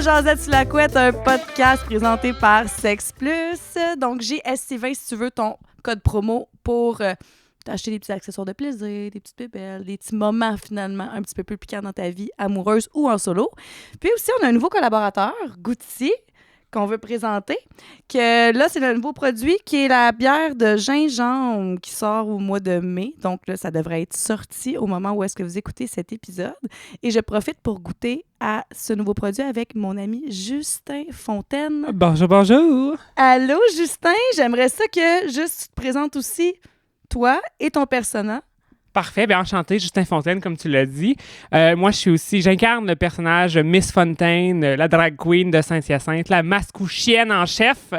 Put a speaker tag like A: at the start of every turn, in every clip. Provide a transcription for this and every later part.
A: à Jazette sur la couette, un podcast présenté par Sex Plus. Donc, JSC20 si tu veux ton code promo pour t'acheter des petits accessoires de plaisir, des petites bébelles, des petits moments finalement un petit peu plus piquants dans ta vie amoureuse ou en solo. Puis aussi, on a un nouveau collaborateur, Goutti, qu'on veut présenter, que là, c'est le nouveau produit qui est la bière de gingembre qui sort au mois de mai. Donc là, ça devrait être sorti au moment où est-ce que vous écoutez cet épisode. Et je profite pour goûter à ce nouveau produit avec mon ami Justin Fontaine.
B: Bonjour, bonjour!
A: Allô, Justin! J'aimerais ça que juste tu te présentes aussi, toi et ton persona.
B: Parfait, bien enchanté, Justin Fontaine, comme tu l'as dit. Moi, j'incarne le personnage Miss Fontaine, la drag queen de Saint-Hyacinthe, la mascouchienne en chef.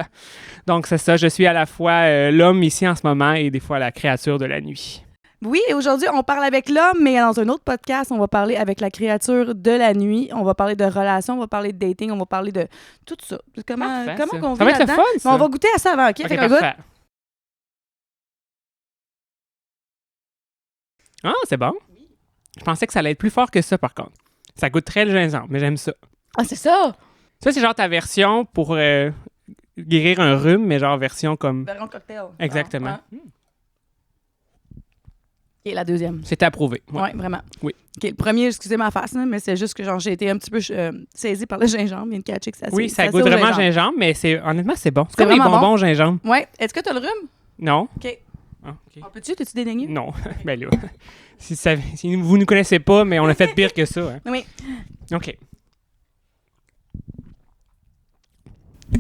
B: Donc, c'est ça, je suis à la fois l'homme ici en ce moment et des fois la créature de la nuit.
A: Oui, et aujourd'hui, on parle avec l'homme, mais dans un autre podcast, on va parler avec la créature de la nuit. On va parler de relations, on va parler de dating, on va parler de tout ça. Comment qu'on vit
B: ça va être le
A: là-dedans.
B: fun, ça.
A: Mais on va goûter à ça avant, OK?
B: OK,
A: Fait qu'on goûte.
B: parfait. Ah, c'est bon. Je pensais que ça allait être plus fort que ça, par contre. Ça goûte très le gingembre, mais j'aime ça.
A: Ah, c'est ça!
B: Ça, c'est genre ta version pour guérir un rhume, mais genre version comme...
A: Baron cocktail.
B: Exactement.
A: Ah, ouais. OK, la deuxième.
B: C'est approuvé.
A: Oui,
B: Ouais.
A: vraiment.
B: Oui.
A: OK, le premier, excusez ma face, là, mais c'est juste que genre j'ai été un petit peu saisie par le gingembre. Il y a une catch que ça
B: Oui, ça goûte vraiment gingembre, mais honnêtement, c'est bon. C'est
A: C'est
B: comme les
A: vraiment
B: bonbons au gingembre.
A: Oui. Est-ce que tu as le rhume?
B: Non?
A: OK.
B: Ah, OK.
A: On peut-tu? T'es-tu dédaigneux?
B: Non. Ben là, si vous ne connaissez pas, mais on a fait pire que ça. Hein.
A: Oui.
B: OK.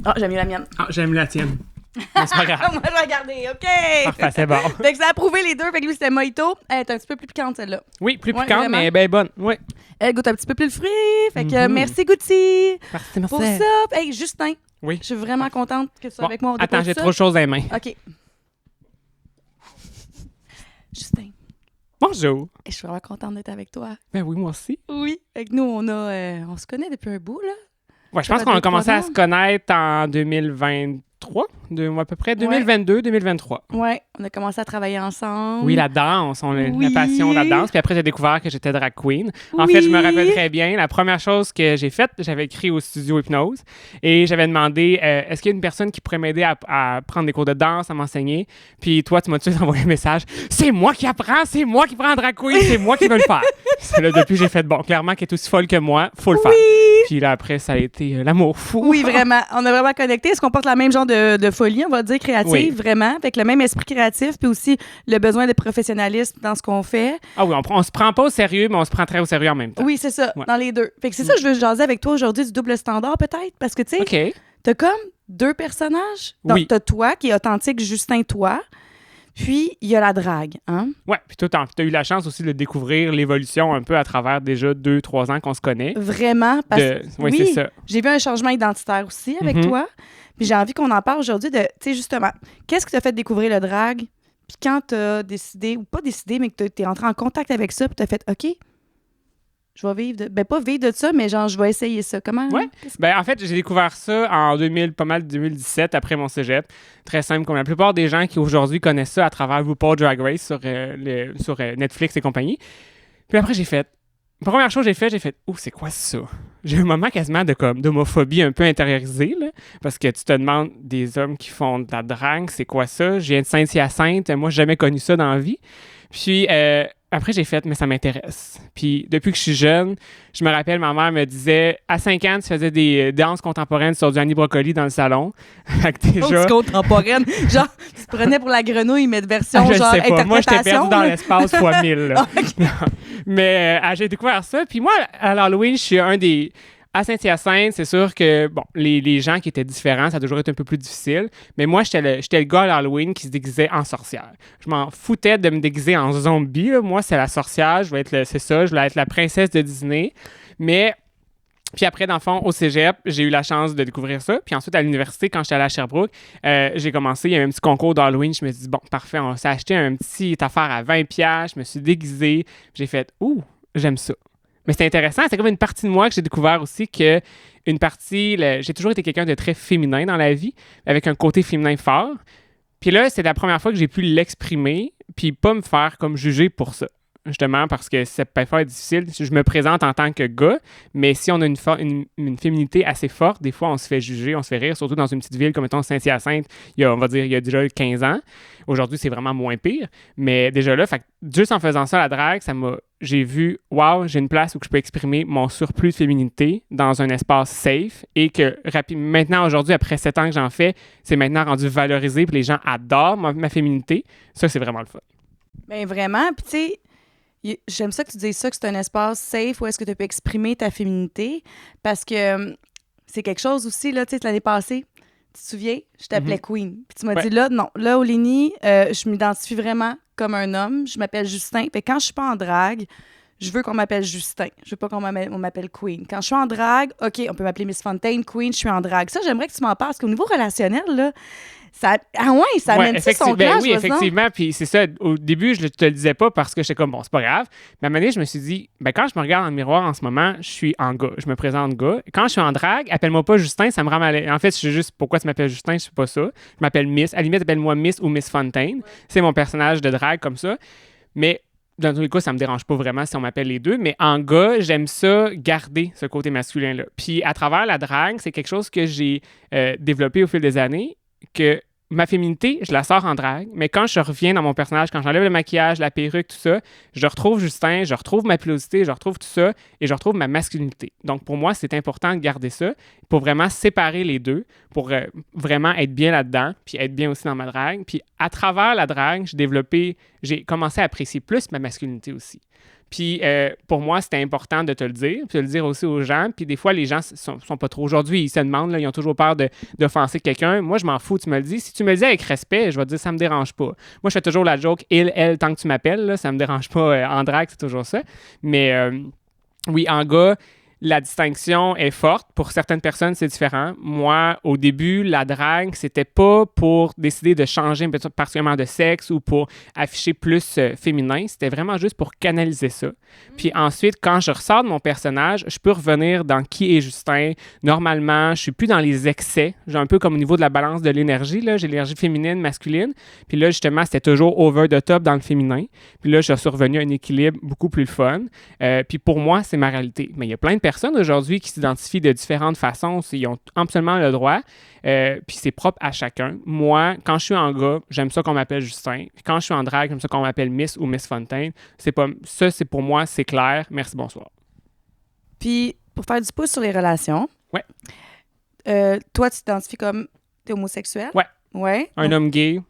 A: Ah, j'aime mieux la mienne.
B: Ah, j'aime la tienne. Mais c'est pas grave.
A: Moi, je vais regarder. OK.
B: Parfait, c'est bon.
A: Fait que ça a approuvé les deux. Fait que lui, c'était mojito. Elle est un petit peu plus piquante, celle-là.
B: Oui, plus
A: Ouais,
B: piquante,
A: vraiment.
B: mais ben bonne. Oui.
A: Elle goûte un petit peu plus le fruit. Fait que
B: Mhm.
A: merci, Goutti.
B: Merci, merci.
A: Pour ça. Hey, Justin,
B: Oui.
A: je suis vraiment contente que tu sois
B: Bon,
A: avec moi. On
B: attends,
A: découvre
B: j'ai
A: ça.
B: trop de choses dans les mains.
A: OK. Justin,
B: Bonjour.
A: je suis vraiment contente d'être avec toi.
B: Ben oui, moi aussi.
A: Oui. Fait que nous, on se connaît depuis un bout, là.
B: Ouais, je
A: Ça
B: pense
A: fait
B: qu'on a
A: 2-3
B: commencé à
A: ans.
B: se connaître en 2023, à peu près 2022-2023.
A: Ouais, on a commencé à travailler ensemble.
B: Oui, la danse,
A: Oui.
B: la passion de la danse. Puis après, j'ai découvert que j'étais drag queen. En
A: Oui.
B: fait, je me rappelle très bien, la première chose que j'ai faite, j'avais écrit au studio Hypnose et j'avais demandé est-ce qu'il y a une personne qui pourrait m'aider à prendre des cours de danse, à m'enseigner. Puis toi, tu m'as tout de suite envoyé un message c'est moi qui apprends, c'est moi qui prends drag queen, c'est moi qui veux le faire. C'est là, depuis, j'ai fait bon, clairement, qu'elle est aussi folle que moi, faut le faire. Puis là, après, ça a été l'amour fou.
A: Oui, vraiment. On a vraiment connecté. Est-ce qu'on porte la même genre de folie, on va dire, créative,
B: Oui.
A: vraiment, avec le même esprit créatif, puis aussi le besoin de professionnalisme dans ce qu'on fait.
B: Ah oui, on se prend pas au sérieux, mais on se prend très au sérieux en même temps.
A: Oui, c'est ça,
B: Ouais.
A: dans les deux. Fait que c'est ça que je veux jaser avec toi aujourd'hui, du double standard, peut-être, parce que, tu sais,
B: OK.
A: t'as comme deux personnages. Donc,
B: Oui.
A: t'as toi, qui est authentique, Justin, toi, puis il y a la drague, hein?
B: Ouais, puis toi, t'as eu la chance aussi de découvrir l'évolution un peu à travers déjà 2-3 ans qu'on se connaît.
A: Vraiment, parce
B: Oui,
A: oui,
B: c'est ça.
A: j'ai vu un changement identitaire aussi avec
B: Mhm.
A: toi. Puis j'ai envie qu'on en parle aujourd'hui de, tu sais, justement, qu'est-ce qui t'a fait découvrir le drag? Puis quand t'as décidé, ou pas décidé, mais que t'es entré en contact avec ça, puis t'as fait, OK, je vais vivre de... Ben, pas vivre de ça, mais genre, je vais essayer ça. Comment?
B: Ouais. Ben, en fait, j'ai découvert ça en 2017, après mon cégep. Très simple, comme la plupart des gens qui aujourd'hui connaissent ça à travers RuPaul Drag Race sur Netflix et compagnie. Puis après, la première chose que j'ai fait, oh, c'est quoi ça? J'ai eu un moment quasiment d'homophobie un peu intériorisée, là, parce que tu te demandes des hommes qui font de la drague, c'est quoi ça? Je viens de Saint-Hyacinthe, moi, j'ai jamais connu ça dans la vie. Puis après, j'ai fait, mais ça m'intéresse. Puis depuis que je suis jeune, je me rappelle, ma mère me disait, à 5 ans, tu faisais des danses contemporaines sur du Annie Brocoli dans le salon. Fait que déjà...
A: contemporaine. Genre, tu te prenais pour la grenouille, mais de version,
B: je
A: genre,
B: sais pas. Moi, j'étais
A: interprétation.
B: perdu dans
A: là.
B: l'espace fois 1000. Là.
A: OK.
B: Non. Mais j'ai découvert ça. Puis moi, à l'Halloween, je suis un des... À Saint-Hyacinthe, c'est sûr que, bon, les gens qui étaient différents, ça a toujours été un peu plus difficile. Mais moi, j'étais le gars à l'Halloween qui se déguisait en sorcière. Je m'en foutais de me déguiser en zombie. Là. Moi, c'est la sorcière. Je voulais être la princesse de Disney. Mais... Puis après, dans le fond, au cégep, j'ai eu la chance de découvrir ça. Puis ensuite, à l'université, quand j'étais allée à Sherbrooke, j'ai commencé, il y avait un petit concours d'Halloween. Je me suis dit, bon, parfait, on s'est acheté un petit affaire à 20$. Je me suis déguisé. J'ai fait, ouh, j'aime ça. Mais c'est intéressant, c'est comme une partie de moi que j'ai découvert aussi que une partie, j'ai toujours été quelqu'un de très féminin dans la vie, avec un côté féminin fort. Puis là, c'est la première fois que j'ai pu l'exprimer, puis pas me faire comme juger pour ça. justement, parce que ça peut être difficile. Je me présente en tant que gars, mais si on a une féminité assez forte, des fois, on se fait juger, on se fait rire, surtout dans une petite ville comme, mettons, Saint-Hyacinthe, on va dire, il y a déjà 15 ans. Aujourd'hui, c'est vraiment moins pire, mais déjà là, fait que juste en faisant ça, la drague, j'ai vu, wow, j'ai une place où je peux exprimer mon surplus de féminité dans un espace safe et que maintenant, aujourd'hui, après 7 ans que j'en fais, c'est maintenant rendu valorisé puis les gens adorent ma féminité. Ça, c'est vraiment le fun.
A: Bien, vraiment. Puis, tu sais, j'aime ça que tu dises ça, que c'est un espace safe où est-ce que tu peux exprimer ta féminité parce que c'est quelque chose aussi, là, tu sais, l'année passée, tu te souviens, je t'appelais Queen. Puis tu m'as dit, là, non, là, au Léni, je m'identifie vraiment comme un homme. Je m'appelle Justin. Puis quand je suis pas en drague, je veux qu'on m'appelle Justin. Je veux pas qu'on m'appelle Queen. Quand je suis en drague, OK, on peut m'appeler Miss Fontaine, Queen, je suis en drague. Ça, j'aimerais que tu m'en parles parce qu'au niveau relationnel, là, ça amène ça son clash.
B: Oui, effectivement. Puis c'est ça, au début, je te le disais pas parce que j'étais comme, bon, c'est pas grave. Mais à un moment donné, je me suis dit, quand je me regarde dans le miroir en ce moment, je suis en gars. Je me présente gars. Quand je suis en drague, appelle-moi pas Justin, ça me rend mal. En fait, je sais juste pourquoi tu m'appelles Justin, je sais pas ça. Je m'appelle Miss. À la limite, appelle-moi Miss ou Miss Fontaine. Ouais. C'est mon personnage de drague comme ça. Mais dans tous les cas, ça me dérange pas vraiment si on m'appelle les deux, mais en gars, j'aime ça garder ce côté masculin-là. Puis à travers la drague, c'est quelque chose que j'ai développé au fil des années, que ma féminité, je la sors en drague, mais quand je reviens dans mon personnage, quand j'enlève le maquillage, la perruque, tout ça, je retrouve Justin, je retrouve ma pilosité, je retrouve tout ça, et je retrouve ma masculinité. Donc pour moi, c'est important de garder ça pour vraiment séparer les deux, pour vraiment être bien là-dedans, puis être bien aussi dans ma drague. Puis à travers la drague, j'ai commencé à apprécier plus ma masculinité aussi. Puis pour moi, c'était important de te le dire, puis de le dire aussi aux gens. Puis des fois, les gens sont pas trop... Aujourd'hui, ils se demandent, là, ils ont toujours peur d'offenser quelqu'un. Moi, je m'en fous, tu me le dis. Si tu me le dis avec respect, je vais te dire, ça me dérange pas. Moi, je fais toujours la joke, il, elle, tant que tu m'appelles, là, ça me dérange pas. En drague, c'est toujours ça. Mais oui, en gars, la distinction est forte. Pour certaines personnes, c'est différent. Moi, au début, la drague, c'était pas pour décider de changer particulièrement de sexe ou pour afficher plus féminin. C'était vraiment juste pour canaliser ça. Puis ensuite, quand je ressors de mon personnage, je peux revenir dans qui est Justin. Normalement, je suis plus dans les excès. J'ai un peu comme au niveau de la balance de l'énergie. Là. J'ai l'énergie féminine, masculine. Puis là, justement, c'était toujours over the top dans le féminin. Puis là, je suis revenu à un équilibre beaucoup plus fun. Puis pour moi, c'est ma réalité. Mais il y a plein de personnes aujourd'hui qui s'identifient de différentes façons. Ils ont absolument le droit. Puis c'est propre à chacun. Moi, quand je suis en gars, j'aime ça qu'on m'appelle Justin. Puis quand je suis en drague, j'aime ça qu'on m'appelle Miss ou Miss Fontaine. C'est pour moi, c'est clair. Merci, bonsoir.
A: Puis, pour faire du pouce sur les relations,
B: ouais.
A: Toi, tu t'identifies comme t'es homosexuel?
B: Ouais.
A: Ouais.
B: Un homme gay.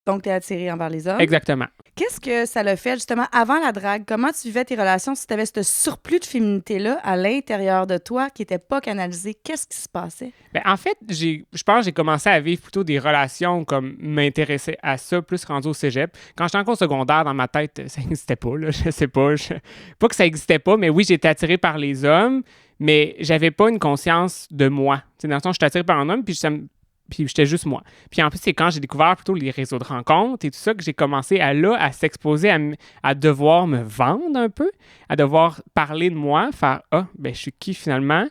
A: Donc, t'es attiré envers les hommes?
B: Exactement.
A: Qu'est-ce que ça l'a fait, justement, avant la drague? Comment tu vivais tes relations si tu avais ce surplus de féminité-là à l'intérieur de toi qui n'était pas canalisé? Qu'est-ce qui se passait?
B: Bien, en fait, je pense que j'ai commencé à vivre plutôt des relations comme m'intéresser à ça, plus rendu au cégep. Quand j'étais encore au secondaire, dans ma tête, ça n'existait pas, là, je sais pas. Pas que ça n'existait pas, mais oui, j'étais attiré par les hommes, mais j'avais pas une conscience de moi. T'sais, dans le sens, j'étais attiré par un homme, puis j'étais juste moi. Puis en plus, c'est quand j'ai découvert plutôt les réseaux de rencontres et tout ça que j'ai commencé à s'exposer, à devoir me vendre un peu, à devoir parler de moi, faire « Ah, ben je suis qui finalement? »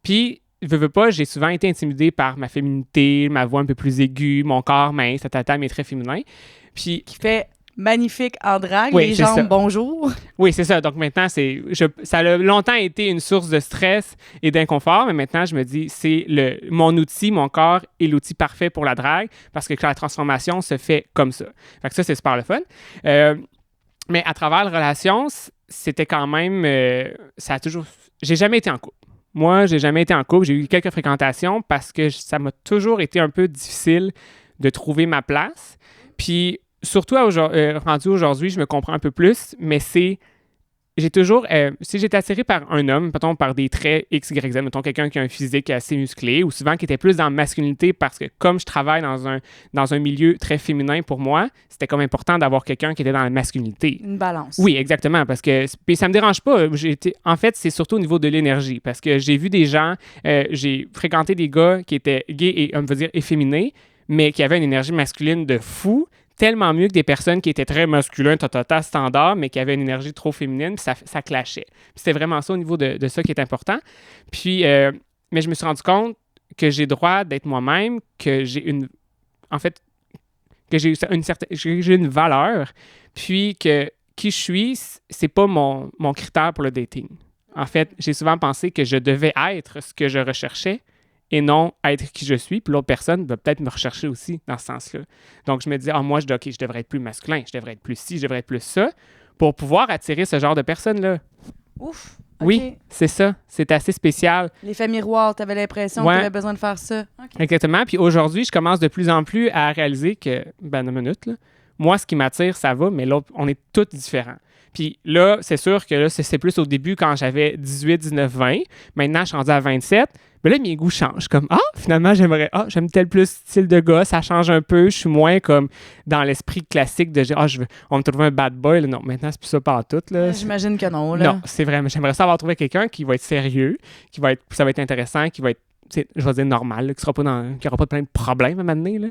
B: Puis, veux pas, j'ai souvent été intimidé par ma féminité, ma voix un peu plus aiguë, mon corps mince, mais très féminin. Puis...
A: Qui fait... magnifique en drague,
B: oui,
A: les jambes, bonjour.
B: Oui, c'est ça. Donc maintenant, ça a longtemps été une source de stress et d'inconfort, mais maintenant, je me dis, c'est mon outil, mon corps est l'outil parfait pour la drague parce que la transformation se fait comme ça. Fait que ça, c'est super le fun. Mais à travers la relation, c'était quand même... J'ai jamais été en couple. Moi, j'ai jamais été en couple. J'ai eu quelques fréquentations parce que ça m'a toujours été un peu difficile de trouver ma place. Puis... surtout rendu aujourd'hui, je me comprends un peu plus, mais j'ai toujours, si j'étais attiré par un homme, mettons par des traits X, Y, Z, mettons quelqu'un qui a un physique assez musclé, ou souvent qui était plus dans la masculinité, parce que comme je travaille dans un milieu très féminin pour moi, c'était comme important d'avoir quelqu'un qui était dans la masculinité.
A: Une balance.
B: Oui, exactement, parce que puis ça me dérange pas. En fait, c'est surtout au niveau de l'énergie, parce que j'ai vu des gens, j'ai fréquenté des gars qui étaient gays et, on veut dire, efféminés, mais qui avaient une énergie masculine de fou, tellement mieux que des personnes qui étaient très masculins, standard, mais qui avaient une énergie trop féminine, puis ça clashait. Puis c'était vraiment ça au niveau de ça qui est important. Puis, mais je me suis rendu compte que j'ai le droit d'être moi-même, que j'ai j'ai une valeur, puis que qui je suis, c'est pas mon critère pour le dating. En fait, j'ai souvent pensé que je devais être ce que je recherchais et non être qui je suis. Puis l'autre personne va peut-être me rechercher aussi dans ce sens-là. Donc, je me dis, moi, je devrais être plus masculin, je devrais être plus ci, je devrais être plus ça, pour pouvoir attirer ce genre de personnes-là.
A: Ouf!
B: Oui,
A: OK.
B: c'est ça. C'est assez spécial.
A: L'effet miroir, t'avais l'impression que t'avais besoin de faire ça. OK.
B: Exactement. Puis aujourd'hui, je commence de plus en plus à réaliser que, une minute, là, moi, ce qui m'attire, ça va, mais l'autre, on est tous différents. Puis là, c'est sûr que là, c'est plus au début quand j'avais 18, 19, 20. Maintenant, je suis rendu à 27. Mais là, mes goûts changent. Comme, finalement, j'aime tel plus style de gars, ça change un peu. Je suis moins comme dans l'esprit classique de dire, on me trouve un bad boy. Là. Non, maintenant, c'est plus ça partout. Là.
A: J'imagine que non, là.
B: Non, c'est vrai. Mais j'aimerais ça avoir trouvé quelqu'un qui va être sérieux, ça va être intéressant, qui va être, je vais dire normal, là, qui n'aura pas plein de problèmes à un moment donné, là.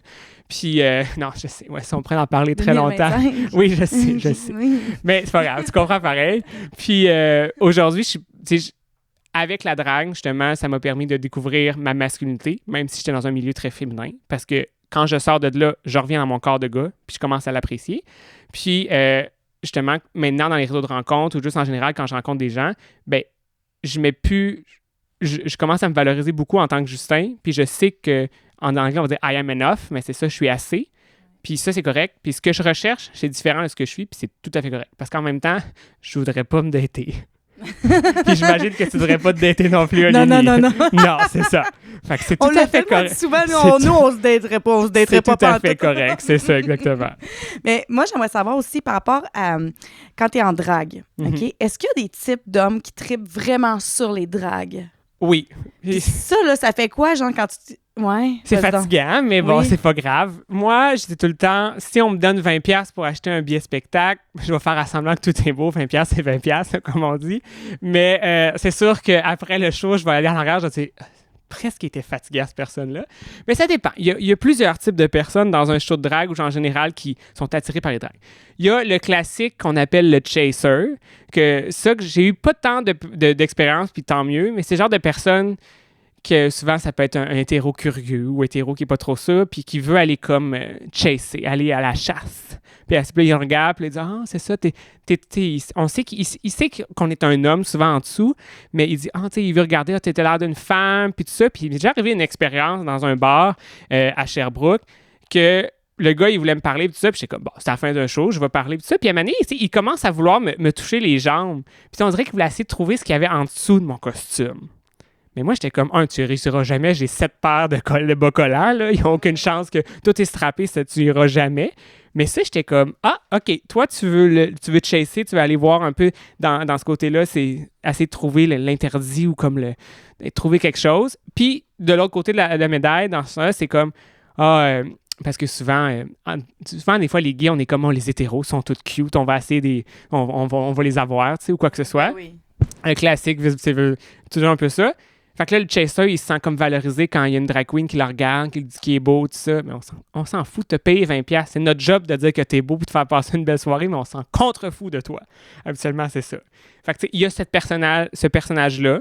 B: Puis, non, je sais, si on pourrait en parler très
A: 2025.
B: longtemps. Oui, je sais.
A: Oui.
B: Mais c'est pas grave, tu comprends pareil. Puis, aujourd'hui, avec la drague, justement, ça m'a permis de découvrir ma masculinité, même si j'étais dans un milieu très féminin, parce que quand je sors de là, je reviens dans mon corps de gars, puis je commence à l'apprécier. Puis, justement, maintenant, dans les réseaux de rencontres, ou juste en général, quand je rencontre des gens, je commence à me valoriser beaucoup en tant que Justin, puis je sais que en anglais, on va dire « I am enough », mais c'est ça, je suis assez. Puis ça, c'est correct. Puis ce que je recherche, c'est différent de ce que je suis, puis c'est tout à fait correct. Parce qu'en même temps, je voudrais pas me dater. Puis j'imagine que tu ne voudrais pas te dater non plus, Olivier.
A: Non.
B: Non, c'est ça. Fait que c'est tout à fait correct.
A: Souvent, on se daterait pas. On se daterait pas.
B: C'est tout à fait correct. C'est ça, exactement.
A: Mais moi, j'aimerais savoir aussi par rapport à quand tu es en drague, OK? Est-ce qu'il y a des types d'hommes qui trippent vraiment sur les dragues?
B: Oui.
A: Puis ça, là, ça fait quoi, genre, quand tu... Ouais.
B: C'est fatigant, mais bon,
A: Oui.
B: c'est pas grave. Moi, je dis tout le temps, si on me donne 20$ pour acheter un billet spectacle, je vais faire à semblant que tout est beau. 20$, c'est 20$, comme on dit. Mais c'est sûr qu'après le show, je vais aller en arrière, je vais dire, presque été fatigué à cette personne-là. Mais ça dépend. Il y a plusieurs types de personnes dans un show de drague ou en général qui sont attirées par les dragues. Il y a le classique qu'on appelle le chaser, que j'ai eu pas tant d'expérience, puis tant mieux, mais c'est le genre de personne que souvent, ça peut être un hétéro curieux ou hétéro qui n'est pas trop ça, puis qui veut aller comme chasser, aller à la chasse. Puis là, il regarde, puis il dit « Ah, c'est ça, on sait qu'il sait qu'on est un homme, souvent en dessous, mais il dit « Ah, tu sais, il veut regarder, t'étais l'air d'une femme, puis tout ça. » Puis il m'est déjà arrivé une expérience dans un bar à Sherbrooke que le gars, il voulait me parler, puis tout ça, puis j'étais comme « Bon, c'est la fin d'un show, je vais parler, puis tout ça. » Puis à un moment donné, il commence à vouloir me toucher les jambes. Puis on dirait qu'il voulait essayer de trouver ce qu'il y avait en dessous de mon costume. Mais moi, j'étais comme, tu réussiras jamais. J'ai 7 paires de bas collants, là. Ils n'ont aucune chance que tout est strappé, ça, tu iras jamais. Mais ça, j'étais comme, OK, toi, tu veux te chasser, tu veux aller voir un peu dans ce côté-là, c'est essayer de trouver l'interdit ou comme trouver quelque chose. Puis, de l'autre côté de la médaille, dans ça, c'est comme, parce que souvent, des fois, les gays, on est comme, les hétéros sont tous cute, on va essayer on va les avoir, tu sais, ou quoi que ce soit.
A: Oui.
B: Un classique, c'est toujours un peu ça. Fait que là, le chaser, il se sent comme valorisé quand il y a une drag queen qui le regarde, qui lui dit qu'il est beau, tout ça. Mais on s'en fout de te payer 20$. C'est notre job de dire que t'es beau et de faire passer une belle soirée, mais on s'en contre-fout de toi. Habituellement, c'est ça. Fait que, il y a ce personnage-là.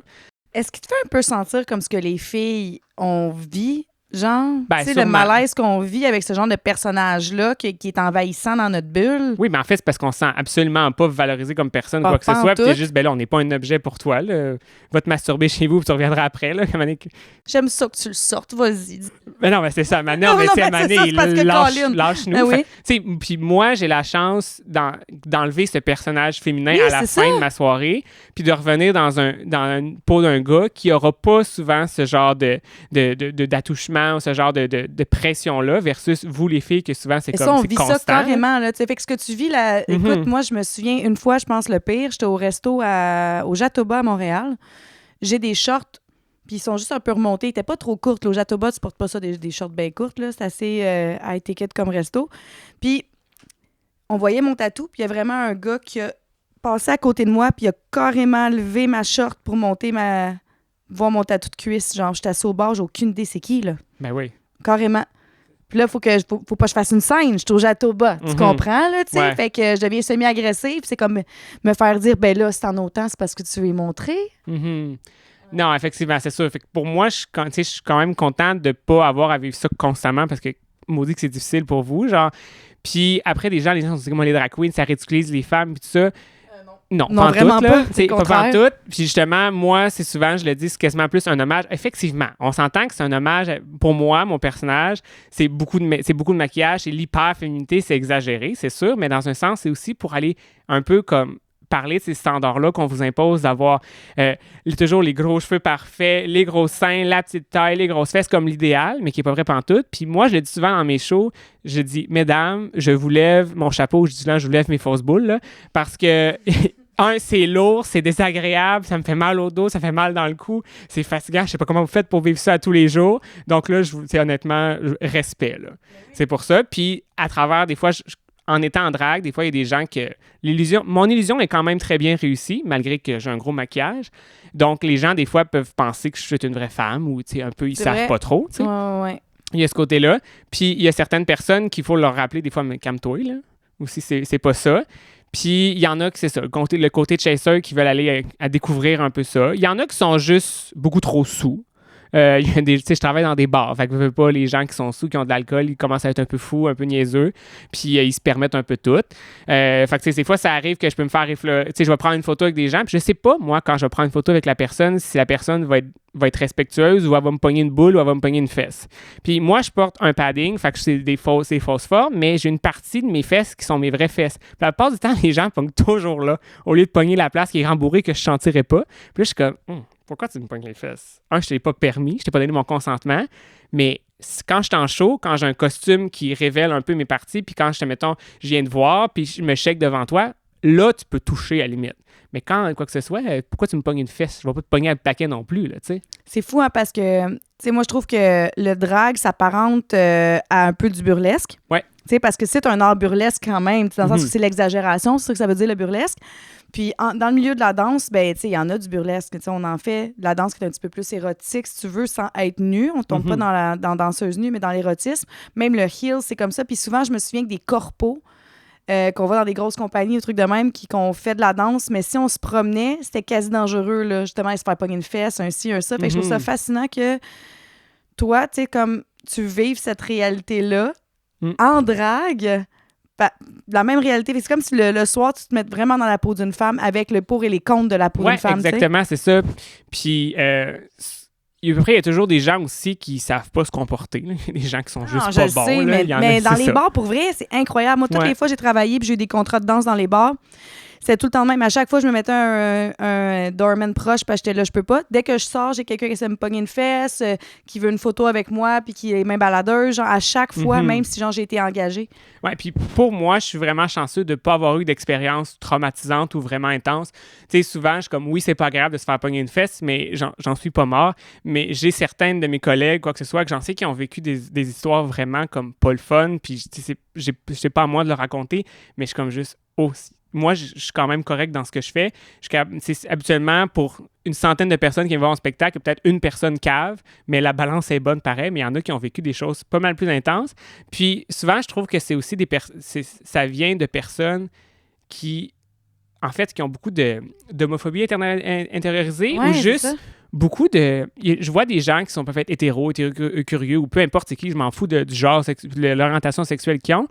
A: Est-ce qu'il te fait un peu sentir comme ce que les filles ont vu? Genre, tu sais, le
B: sûrement.
A: malaise qu'on vit avec ce genre de personnage-là qui est envahissant dans notre bulle.
B: Oui, mais en fait, c'est parce qu'on se sent absolument pas valorisé comme personne, quoi que ce soit. Puis c'est juste, là, on n'est pas un objet pour toi. Là. Va te masturber chez vous, puis tu reviendras après. Là,
A: J'aime ça que tu le sortes, vas-y.
B: Mais non, mais c'est ça. Maintenant, lâche-nous.
A: Oui.
B: Puis moi, j'ai la chance d'enlever ce personnage féminin à la fin de ma soirée, puis de revenir dans une peau d'un gars qui n'aura pas souvent ce genre d'attouchement, ce genre de pression-là, versus vous, les filles, que souvent, c'est comme
A: ça, on
B: c'est
A: vit
B: constant.
A: ça carrément. Là. Fait que ce que tu vis, là, écoute, moi, je me souviens, une fois, je pense le pire, j'étais au resto au Jatoba à Montréal. J'ai des shorts, puis ils sont juste un peu remontés. Ils n'étaient pas trop courtes. Là. Au Jatoba, tu portes pas ça, des shorts bien courtes. Là. C'est assez à étiquette comme resto. Puis, on voyait mon tatou, puis il y a vraiment un gars qui a passé à côté de moi, puis il a carrément levé ma short pour voir mon tatou de cuisse. Genre, j'étais assis au bar, j'ai aucune idée c'est qui, là.
B: Ben oui.
A: Carrément. Puis là, faut pas que je fasse une scène. Je suis au Jatoba. Tu comprends, là, tu sais?
B: Ouais.
A: Fait que je deviens semi-agressive. C'est comme me faire dire, ben là, c'est en autant, c'est parce que tu veux y montrer.
B: Non, effectivement, c'est sûr. Fait que pour moi, je suis quand même contente de ne pas avoir à vivre ça constamment parce que maudit que c'est difficile pour vous, genre. Puis après, les gens se disent comment les drag queens, ça ridiculise les femmes, puis tout ça. Non,
A: Non, vraiment
B: tout,
A: pas.
B: C'est pas
A: Contraire.
B: tout. Puis justement, moi, c'est souvent, je le dis, c'est quasiment plus un hommage. Effectivement, on s'entend que c'est un hommage. Pour moi, mon personnage, c'est beaucoup de maquillage, c'est l'hyper-féminité, c'est exagéré, c'est sûr, mais dans un sens, c'est aussi pour aller un peu comme parler de ces standards-là qu'on vous impose d'avoir toujours les gros cheveux parfaits, les gros seins, la petite taille, les grosses fesses comme l'idéal, mais qui n'est pas vrai pantoute. Puis moi, je le dis souvent dans mes shows, je dis, mesdames, je vous lève mon chapeau, je dis là, je vous lève mes fausses boules, là, parce que... c'est lourd, c'est désagréable, ça me fait mal au dos, ça fait mal dans le cou, c'est fatigant, je sais pas comment vous faites pour vivre ça tous les jours. Donc là, c'est honnêtement, respect, là. C'est pour ça. Puis, à travers, des fois, en étant en drague, des fois, il y a des gens que mon illusion est quand même très bien réussie, malgré que j'ai un gros maquillage. Donc, les gens, des fois, peuvent penser que je suis une vraie femme ou, tu sais, un peu, ils savent pas trop, tu sais.
A: Ouais.
B: Il y a ce côté-là. Puis, il y a certaines personnes qu'il faut leur rappeler, des fois, mais calme-toi, là. Aussi, c'est pas ça. Puis, il y en a que c'est ça, le côté de chasseur qui veulent aller à découvrir un peu ça. Il y en a qui sont juste beaucoup trop sous. Il y a je travaille dans des bars, fait que je veux pas, les gens qui sont sous, qui ont de l'alcool, ils commencent à être un peu fous, un peu niaiseux, puis ils se permettent un peu tout. Fait que des fois, ça arrive que je peux me faire je vais prendre une photo avec des gens, puis je sais pas, moi, quand je vais prendre une photo avec la personne, si la personne va être respectueuse ou elle va me pogner une boule ou elle va me pogner une fesse. Puis moi, je porte un padding, fait que c'est des fausses formes, mais j'ai une partie de mes fesses qui sont mes vraies fesses. Puis la plupart du temps, les gens pognent toujours là, au lieu de pogner la place qui est rembourrée que je sentirais pas. Puis là, je suis comme, pourquoi tu me pognes les fesses? Je t'ai pas permis, je t'ai pas donné mon consentement, mais quand je suis en show, quand j'ai un costume qui révèle un peu mes parties, puis quand je viens te voir, puis je me shake devant toi, là, tu peux toucher à la limite. Mais quand, quoi que ce soit, pourquoi tu me pognes une fesse? Je vais pas te pogner un paquet non plus, là, tu sais.
A: C'est fou, hein, parce que, tu sais, moi, je trouve que le drag s'apparente à un peu du burlesque.
B: Ouais.
A: Tu sais, parce que c'est un art burlesque quand même, dans le sens où c'est l'exagération, c'est ça que ça veut dire, le burlesque. Puis, dans le milieu de la danse, ben, tu sais, il y en a du burlesque. Tu sais, on en fait de la danse qui est un petit peu plus érotique, si tu veux, sans être nu. On tombe pas dans danseuse nue, mais dans l'érotisme. Même le heel, c'est comme ça. Puis souvent, je me souviens que des corpos qu'on va dans des grosses compagnies, des trucs de même, qu'on fait de la danse, mais si on se promenait, c'était quasi dangereux, là, justement, à se faire pogner une fesse, un ci, un ça. Fait que je trouve ça fascinant que toi, tu sais, comme tu vives cette réalité-là en drague, la même réalité. C'est comme si le soir, tu te mets vraiment dans la peau d'une femme avec le pour et les contre de la peau d'une femme.
B: Exactement, c'est ça. Puis, à peu près, il y a toujours des gens aussi qui savent pas se comporter. Là. Des gens qui sont juste pas bons.
A: Sais,
B: là.
A: mais dans les bars, pour vrai, c'est incroyable. Moi, toutes les fois, j'ai travaillé puis j'ai eu des contrats de danse dans les bars. C'était tout le temps le même. À chaque fois, je me mettais un doorman proche parce que j'étais là, je peux pas. Dès que je sors, j'ai quelqu'un qui essaie de me pogner une fesse, qui veut une photo avec moi, puis qui est même baladeuse. Genre, à chaque fois, même si genre, j'ai été engagée.
B: Ouais, puis pour moi, je suis vraiment chanceux de ne pas avoir eu d'expérience traumatisante ou vraiment intense. Tu sais, souvent, je suis comme, oui, c'est pas agréable de se faire pogner une fesse, mais j'en suis pas mort. Mais j'ai certaines de mes collègues, quoi que ce soit, que j'en sais qui ont vécu des histoires vraiment comme pas le fun, puis c'est pas à moi de le raconter, mais je suis comme juste, moi, je suis quand même correct dans ce que je fais. C'est habituellement pour une centaine de personnes qui viennent voir un spectacle, peut-être une personne cave, mais la balance est bonne pareil, mais il y en a qui ont vécu des choses pas mal plus intenses. Puis souvent, je trouve que c'est aussi ça vient de personnes qui, en fait, qui ont beaucoup d'homophobie intériorisée ou juste beaucoup de... Je vois des gens qui sont peut-être hétéros, curieux ou peu importe c'est qui, je m'en fous du genre, de l'orientation sexuelle qu'ils ont,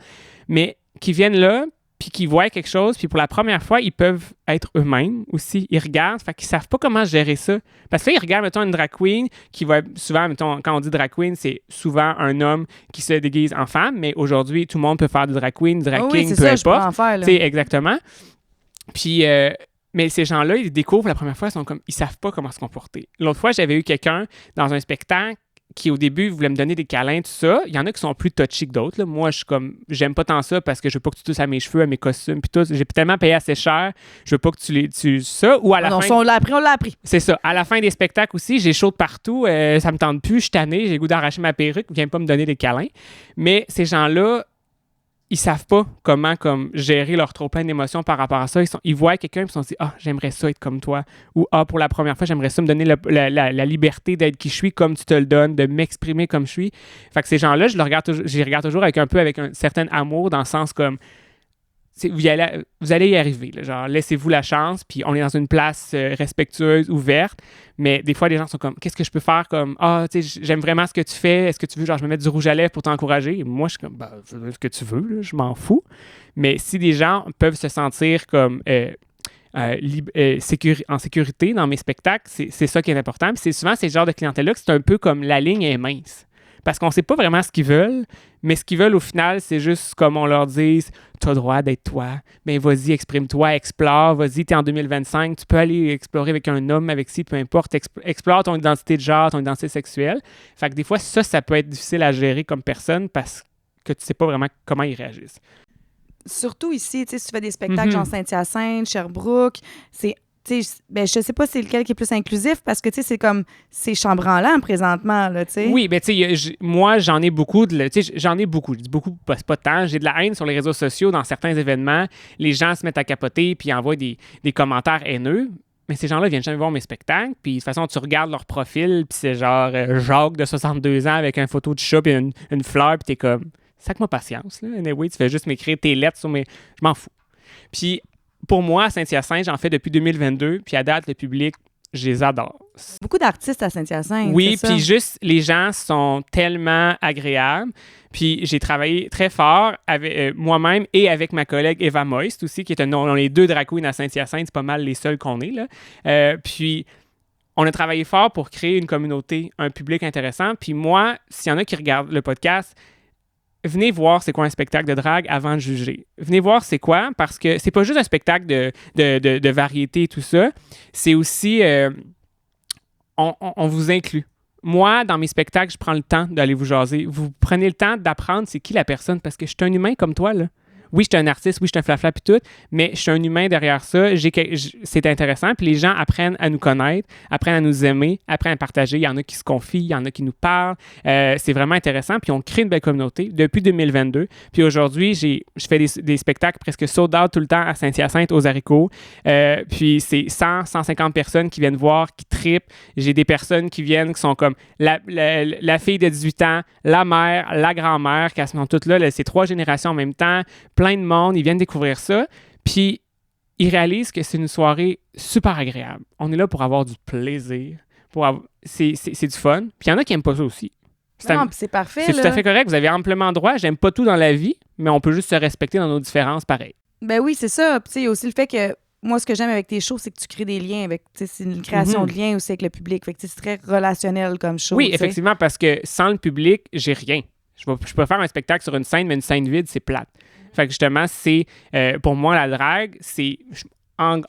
B: mais qui viennent là puis qui voient quelque chose, puis pour la première fois, ils peuvent être eux-mêmes aussi. Ils regardent, fait qu'ils savent pas comment gérer ça. Parce que là, ils regardent, mettons, une drag queen qui va souvent, mettons, quand on dit drag queen, c'est souvent un homme qui se déguise en femme, mais aujourd'hui, tout le monde peut faire du drag queen, drag king, peu importe. C'est exactement. Puis, mais ces gens-là, ils découvrent la première fois, ils savent pas comment se comporter. L'autre fois, j'avais eu quelqu'un dans un spectacle qui, au début, voulait me donner des câlins, tout ça. Il y en a qui sont plus touchy que d'autres. Là. Moi, je suis comme, j'aime pas tant ça parce que je veux pas que tu touches à mes cheveux, à mes costumes, puis tout. J'ai tellement payé assez cher, je veux pas que tu ça. Ou à la fin...
A: on l'a appris.
B: C'est ça. À la fin des spectacles aussi, j'ai chaud de partout, ça me tente plus, je suis tanné, j'ai le goût d'arracher ma perruque, viens pas me donner des câlins. Mais ces gens-là, ils savent pas comment gérer leur trop-plein d'émotions par rapport à ça. Ils voient quelqu'un et ils se sont dit « Ah, j'aimerais ça être comme toi. » Ou « Ah, pour la première fois, j'aimerais ça me donner la liberté d'être qui je suis comme tu te le donnes, de m'exprimer comme je suis. » Fait que ces gens-là, je les regarde toujours avec un certain amour dans le sens comme vous allez y arriver. Là, genre, laissez-vous la chance, puis on est dans une place respectueuse, ouverte, mais des fois, les gens sont comme, qu'est-ce que je peux faire comme, tu sais, j'aime vraiment ce que tu fais, est-ce que tu veux, genre, je me mette du rouge à lèvres pour t'encourager? Et moi, je suis comme, fais ce que tu veux, là, je m'en fous. Mais si des gens peuvent se sentir comme en sécurité dans mes spectacles, c'est ça qui est important. Puis c'est souvent ces genres de clientèle-là que c'est un peu comme la ligne est mince. Parce qu'on ne sait pas vraiment ce qu'ils veulent, mais ce qu'ils veulent au final, c'est juste comme on leur dise « Tu as le droit d'être toi, mais vas-y, exprime-toi, explore, vas-y, tu es en 2025, tu peux aller explorer avec un homme, avec ci, peu importe, explore ton identité de genre, ton identité sexuelle. » Fait que des fois, ça peut être difficile à gérer comme personne parce que tu ne sais pas vraiment comment ils réagissent.
A: Surtout ici, tu sais, si tu fais des spectacles genre Saint-Hyacinthe, Sherbrooke, c'est... Ben, je sais pas c'est lequel qui est plus inclusif parce que c'est chambranlant présentement là, tu sais.
B: Oui, ben tu sais moi j'en ai beaucoup je dis beaucoup c'est pas tant, j'ai de la haine sur les réseaux sociaux dans certains événements, les gens se mettent à capoter puis envoient des commentaires haineux. Mais ces gens-là viennent jamais voir mes spectacles, puis de toute façon tu regardes leur profil, puis c'est genre Jacques de 62 ans avec une photo de chat puis une fleur, puis t'es comme sac-moi patience là. Anyway, tu fais juste m'écrire tes lettres sur mes, je m'en fous. Puis pour moi, à Saint-Hyacinthe, j'en fais depuis 2022, puis à date, le public, je les adore.
A: Beaucoup d'artistes à Saint-Hyacinthe.
B: Oui, puis juste, les gens sont tellement agréables. Puis j'ai travaillé très fort avec moi-même et avec ma collègue Eva Moist aussi, qui est on est 2 drag queens à Saint-Hyacinthe, c'est pas mal les seuls qu'on est, là. Puis on a travaillé fort pour créer une communauté, un public intéressant. Puis moi, s'il y en a qui regardent le podcast, venez voir c'est quoi un spectacle de drague avant de juger. Venez voir c'est quoi, parce que c'est pas juste un spectacle de variété et tout ça. C'est aussi... on vous inclut. Moi, dans mes spectacles, je prends le temps d'aller vous jaser. Vous prenez le temps d'apprendre c'est qui la personne, parce que je suis un humain comme toi, là. Oui, je suis un artiste, oui, je suis un flafla puis tout, mais je suis un humain derrière ça. C'est intéressant, puis les gens apprennent à nous connaître, apprennent à nous aimer, apprennent à partager. Il y en a qui se confient, il y en a qui nous parlent. C'est vraiment intéressant, puis on crée une belle communauté depuis 2022. Puis aujourd'hui, je fais des spectacles presque sold out tout le temps à Saint-Hyacinthe, aux haricots. Puis c'est 150 personnes qui viennent voir, qui trippent. J'ai des personnes qui viennent, qui sont comme la fille de 18 ans, la mère, la grand-mère, qui sont toutes là, c'est 3 générations en même temps, plein de monde, ils viennent découvrir ça, puis ils réalisent que c'est une soirée super agréable. On est là pour avoir du plaisir, c'est du fun, puis il y en a qui n'aiment pas ça aussi.
A: C'est parfait.
B: C'est tout à fait correct, vous avez amplement droit, j'aime pas tout dans la vie, mais on peut juste se respecter dans nos différences pareil.
A: Ben oui, c'est ça. Puis il y a aussi le fait que moi, ce que j'aime avec tes shows, c'est que tu crées des liens avec, c'est une création de liens aussi avec le public. Fait que c'est très relationnel comme show.
B: Oui, effectivement, parce que sans le public, j'ai rien. Je peux faire un spectacle sur une scène, mais une scène vide, c'est plate. Fait que justement, c'est pour moi, la drague, c'est en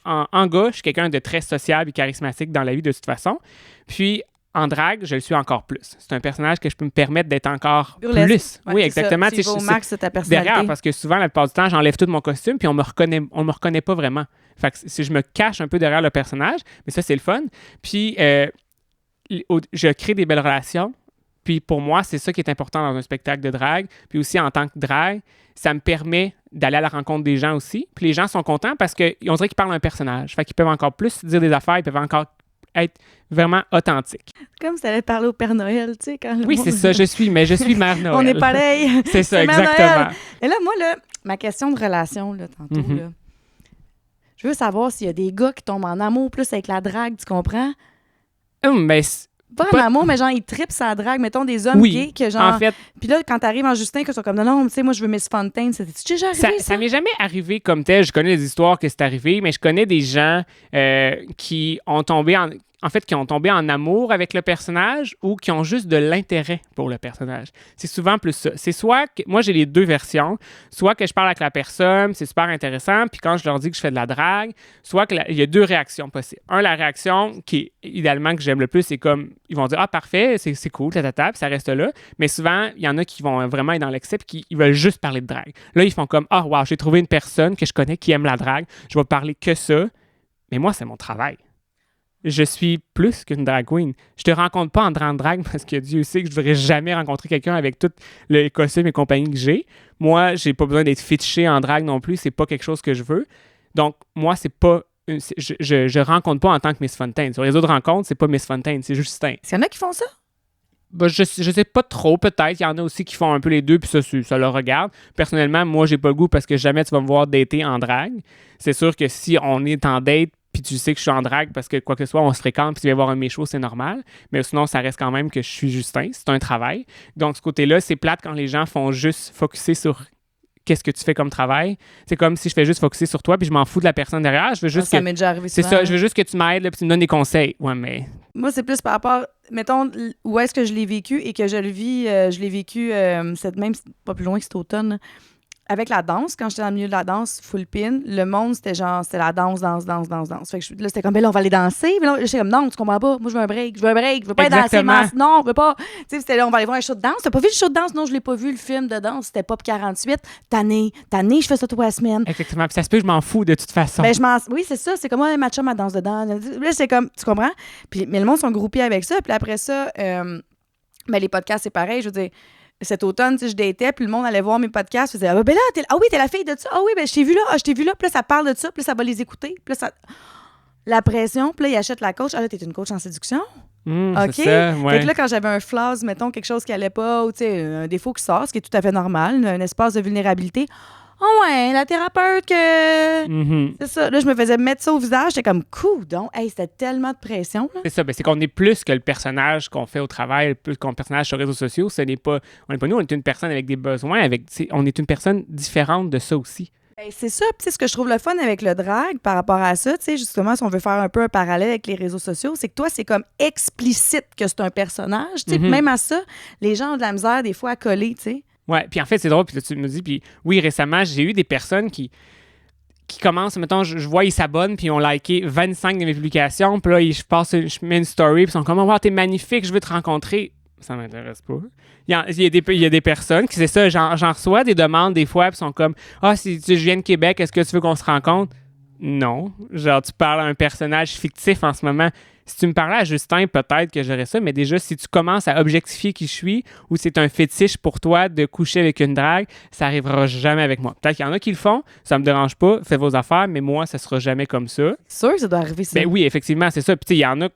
B: gars, je suis quelqu'un de très sociable et charismatique dans la vie de toute façon. Puis en drague, je le suis encore plus. C'est un personnage que je peux me permettre d'être encore plus.
A: Ouais,
B: oui, exactement.
A: Tu vas au max de ta personnalité.
B: Derrière, parce que souvent, la plupart du temps, j'enlève tout mon costume puis on me reconnaît pas vraiment. Fait que si je me cache un peu derrière le personnage, mais ça, c'est le fun. Puis je crée des belles relations. Puis pour moi, c'est ça qui est important dans un spectacle de drague. Puis aussi, en tant que drague, ça me permet d'aller à la rencontre des gens aussi. Puis les gens sont contents parce qu'on dirait qu'ils parlent d'un personnage. Fait qu'ils peuvent encore plus dire des affaires, ils peuvent encore être vraiment authentiques.
A: Comme si tu allais parler au Père Noël, tu sais.
B: Oui, c'est ça, je suis Mère Noël.
A: On est pareil.
B: C'est ça, exactement.
A: Et là, moi, ma question de relation, là, tantôt, là, je veux savoir s'il y a des gars qui tombent en amour plus avec la drague, tu comprends?
B: Mais
A: pas en amour, mais genre, ils trippent sa drague. Mettons des hommes gays que genre...
B: en fait...
A: Puis là, quand t'arrives en Justin, que tu sois comme, non, tu sais, moi, je veux Miss Fontaine. C'est-tu déjà arrivé, ça?
B: Ça m'est jamais arrivé comme tel. Je connais des histoires que c'est arrivé, mais je connais des gens qui ont tombé qui ont tombé en amour avec le personnage ou qui ont juste de l'intérêt pour le personnage. C'est souvent plus ça. C'est soit que, moi, j'ai les 2 versions. Soit que je parle avec la personne, c'est super intéressant, puis quand je leur dis que je fais de la drague, soit qu'il y a 2 réactions possibles. La réaction qui est idéalement que j'aime le plus, c'est comme, ils vont dire « Ah, parfait, c'est cool, puis ça reste là. » Mais souvent, il y en a qui vont vraiment être dans l'excès puis ils veulent juste parler de drague. Là, ils font comme « Ah, wow, j'ai trouvé une personne que je connais qui aime la drague. Je vais parler que ça. » Mais moi, c'est mon travail. Je suis plus qu'une drag queen. Je te rencontre pas en drague parce que Dieu sait que je ne devrais jamais rencontrer quelqu'un avec tout le costume et compagnie que j'ai. Moi, j'ai pas besoin d'être fitché en drague non plus. C'est pas quelque chose que je veux. Donc, moi, c'est pas... Je rencontre pas en tant que Miss Fontaine. Sur les autres rencontres, c'est pas Miss Fontaine, c'est Justin.
A: Est-ce qu'il y en a qui font ça?
B: Ben, je sais pas trop, peut-être. Il y en a aussi qui font un peu les deux, puis ça leur regarde. Personnellement, moi, j'ai pas le goût parce que jamais tu vas me voir dater en drague. C'est sûr que si on est en date, puis tu sais que je suis en drague parce que quoi que ce soit, on se fréquente, puis tu viens voir un de mes shows, c'est normal. Mais sinon, ça reste quand même que je suis Justin. C'est un travail. Donc, ce côté-là, c'est plate quand les gens font juste focusser sur qu'est-ce que tu fais comme travail. C'est comme si je fais juste focusser sur toi, puis je m'en fous de la personne derrière. Je veux juste
A: Ça m'est déjà arrivé
B: c'est
A: souvent.
B: ça, je veux juste que tu m'aides, là, puis tu me donnes des conseils. Ouais, mais...
A: Moi, c'est plus par rapport, mettons, où est-ce que je l'ai vécu et que je le vis. Je l'ai vécu, même pas plus loin que cet automne, avec la danse. Quand j'étais dans le milieu de la danse, full pin, le monde, c'était la danse. Fait que là, c'était comme, ben là, on va aller danser. Mais là, j'étais comme, non, tu comprends pas. Moi, je veux un break. Je veux pas danser. Non, je veux pas. Tu sais, c'était là, on va aller voir un show de danse. T'as pas vu le show de danse? Non, je l'ai pas vu, le film de danse. C'était Pop 48. Tanné, je fais ça toute la semaine.
B: Exactement. Puis ça se peut que je m'en fous de toute façon.
A: Ben, oui, c'est ça. C'est comme, ma chum, ma danse dedans. Là, c'est comme, tu comprends? Puis, mais le monde sont groupés avec ça. Puis après ça, ben, les podcasts, c'est pareil. Je veux dire, cet automne, je datais, puis le monde allait voir mes podcasts, faisait ben là, t'es la fille de ça. Ah oui, ben je t'ai vu là, Puis là, ça parle de ça, puis là, ça va les écouter. Puis là, ça... La pression, puis là, ils achètent la coach. Ah là, t'es une coach en séduction? OK.
B: C'est ça, ouais.
A: Fait que là, quand j'avais un flaws, mettons, quelque chose qui allait pas, ou tu sais, un défaut qui sort, ce qui est tout à fait normal, un espace de vulnérabilité. Oh ouais, la thérapeute que... C'est ça. Là, je me faisais mettre ça au visage. J'étais comme, donc, hey, c'était tellement de pression. Là.
B: C'est ça. Ben, c'est qu'on est plus que le personnage qu'on fait au travail, plus qu'on personnage sur les réseaux sociaux. On n'est pas nous, on est une personne avec des besoins. On est une personne différente de ça aussi.
A: Ben, c'est ça. Puis ce que je trouve le fun avec le drag par rapport à ça, tu sais, justement, si on veut faire un peu un parallèle avec les réseaux sociaux, c'est que toi, c'est comme explicite que c'est un personnage. Tu sais, même à ça, les gens ont de la misère des fois à coller, tu sais.
B: Ouais, puis en fait, c'est drôle, puis là, tu me dis, puis oui, récemment, j'ai eu des personnes qui commencent, mettons, je vois, ils s'abonnent, puis ils ont liké 25 de mes publications, puis là, je mets une story, puis ils sont comme, wow, t'es magnifique, je veux te rencontrer. Ça m'intéresse pas. Il y a des personnes qui, c'est ça, j'en reçois des demandes des fois, puis ils sont comme, si je viens de Québec, est-ce que tu veux qu'on se rencontre? Non. Genre, tu parles à un personnage fictif en ce moment. Si tu me parlais à Justin, peut-être que j'aurais ça, mais déjà, si tu commences à objectifier qui je suis ou c'est un fétiche pour toi de coucher avec une drague, ça arrivera jamais avec moi. Peut-être qu'il y en a qui le font, ça me dérange pas, faites vos affaires, mais moi, ça sera jamais comme ça.
A: C'est sûr que ça doit arriver, ça.
B: Ben oui, effectivement, c'est ça. Puis tu sais, il y en a,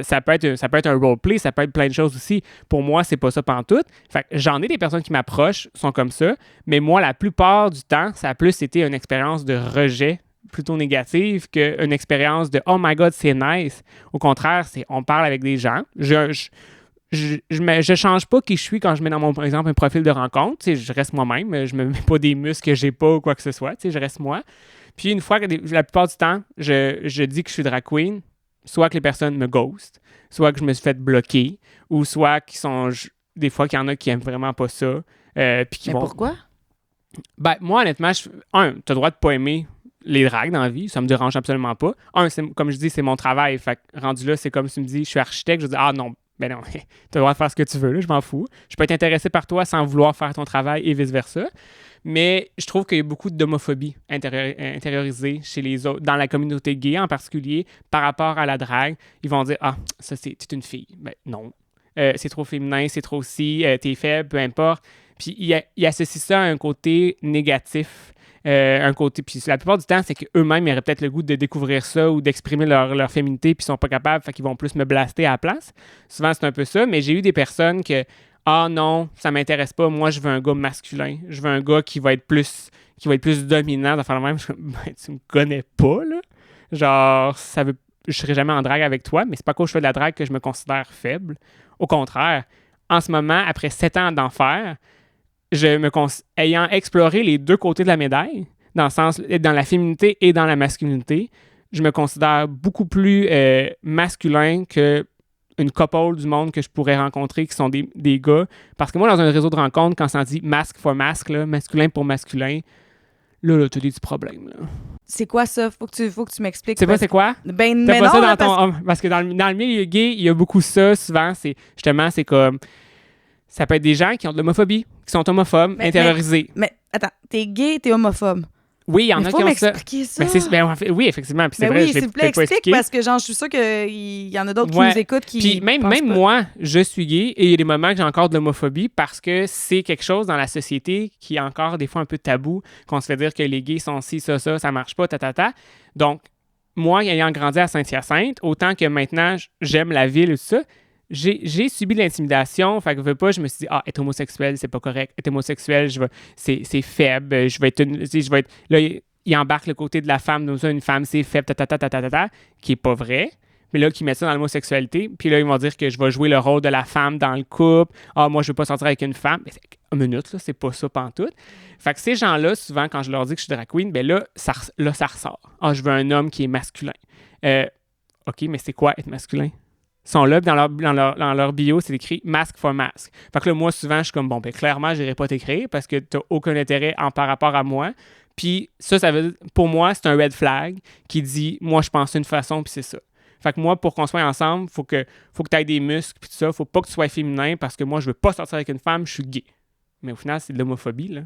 B: ça peut être un roleplay, ça peut être plein de choses aussi. Pour moi, c'est pas ça pantoute. Fait que j'en ai des personnes qui m'approchent, sont comme ça, mais moi, la plupart du temps, ça a plus été une expérience de rejet plutôt négative qu'une expérience de « Oh my God, c'est nice ». Au contraire, on parle avec des gens. Je change pas qui je suis quand je mets dans par exemple, un profil de rencontre. Tu sais, je reste moi-même. Je me mets pas des muscles que j'ai pas ou quoi que ce soit. Tu sais, je reste moi. Puis une fois que la plupart du temps, je dis que je suis drag queen, soit que les personnes me ghostent, soit que je me suis fait bloquer, ou soit qu'ils sont... Des fois qu'il y en a qui aiment vraiment pas ça. Puis qui
A: Mais pourquoi?
B: Ben, moi, honnêtement, t'as le droit de pas aimer les dragues dans la vie, ça me dérange absolument pas. Comme je dis, c'est mon travail. Fait que rendu là, c'est comme si tu me dis, je suis architecte, je dis, ah non, ben non, t'as le droit de faire ce que tu veux, là, je m'en fous. Je peux être intéressé par toi sans vouloir faire ton travail et vice-versa. Mais je trouve qu'il y a beaucoup d'homophobie intériorisée chez les autres, dans la communauté gay en particulier, par rapport à la drague. Ils vont dire, ah, ça, t'es une fille. Ben non. C'est trop féminin, c'est trop si, t'es faible, peu importe. Puis il associe ça à un côté négatif. Un côté, puis la plupart du temps, c'est qu'eux-mêmes, ils auraient peut-être le goût de découvrir ça ou d'exprimer leur féminité, puis ils sont pas capables, fait qu'ils vont plus me blaster à la place. Souvent, c'est un peu ça, mais j'ai eu des personnes que, ah non, ça m'intéresse pas, moi, je veux un gars masculin, je veux un gars qui va être plus dominant, de faire le même. Ben, tu me connais pas, là. Genre, je serai jamais en drague avec toi, mais c'est pas quand je fais de la drague que je me considère faible. Au contraire, en ce moment, après 7 ans d'enfer, ayant exploré les deux côtés de la médaille, dans la féminité et dans la masculinité, je me considère beaucoup plus masculin que une couple du monde que je pourrais rencontrer qui sont des gars. Parce que moi, dans un réseau de rencontres, quand ça dit masque for masque, là, masculin pour masculin, là tu as des petits problèmes. Là.
A: C'est quoi ça? Faut que tu m'expliques.
B: C'est pas c'est quoi?
A: Ben,
B: mais
A: non,
B: ça
A: là,
B: parce que dans le milieu gay, il y a beaucoup ça. Souvent, c'est comme... Ça peut être des gens qui ont de l'homophobie, qui sont homophobes, intériorisés.
A: Mais attends, t'es gay, t'es homophobe.
B: Oui, il y en a qui ont ça.
A: Il faut m'expliquer ça.
B: Oui, effectivement. Puis c'est vrai,
A: oui,
B: je l'ai
A: s'il vous plaît, explique, parce que genre, je suis sûre qu'il y en a d'autres qui nous écoutent qui.
B: Puis même moi, je suis gay et il y a des moments que j'ai encore de l'homophobie parce que c'est quelque chose dans la société qui est encore des fois un peu tabou, qu'on se fait dire que les gays sont ci, ça marche pas, Donc, moi, ayant grandi à Saint-Hyacinthe, autant que maintenant, j'aime la ville et tout ça, j'ai subi de l'intimidation, fait que veux pas, je me suis dit, être homosexuel, c'est pas correct. Être homosexuel, c'est faible, je vais être, là, il embarque le côté de la femme, donc ça, une femme, c'est faible, qui est pas vrai. Mais là, qui mettent ça dans l'homosexualité, puis là, ils vont dire que je vais jouer le rôle de la femme dans le couple. Moi, je veux pas sortir avec une femme. Mais une minute, là, c'est pas ça pantoute. Fait que ces gens-là, souvent, quand je leur dis que je suis drag queen, ben là, ça ressort. Je veux un homme qui est masculin. OK, mais c'est quoi être masculin? Ils sont là, puis dans leur bio, c'est écrit « masque for masque ». Fait que là, moi, souvent, je suis comme « bon, ben clairement, je n'irai pas t'écrire parce que tu n'as aucun intérêt par rapport à moi ». Puis ça veut dire, pour moi, c'est un red flag qui dit « moi, je pense d'une façon, puis c'est ça ». Fait que moi, pour qu'on soit ensemble, faut que tu aies des muscles, puis tout ça. Faut pas que tu sois féminin parce que moi, je veux pas sortir avec une femme, je suis gay. Mais au final, c'est de l'homophobie, là.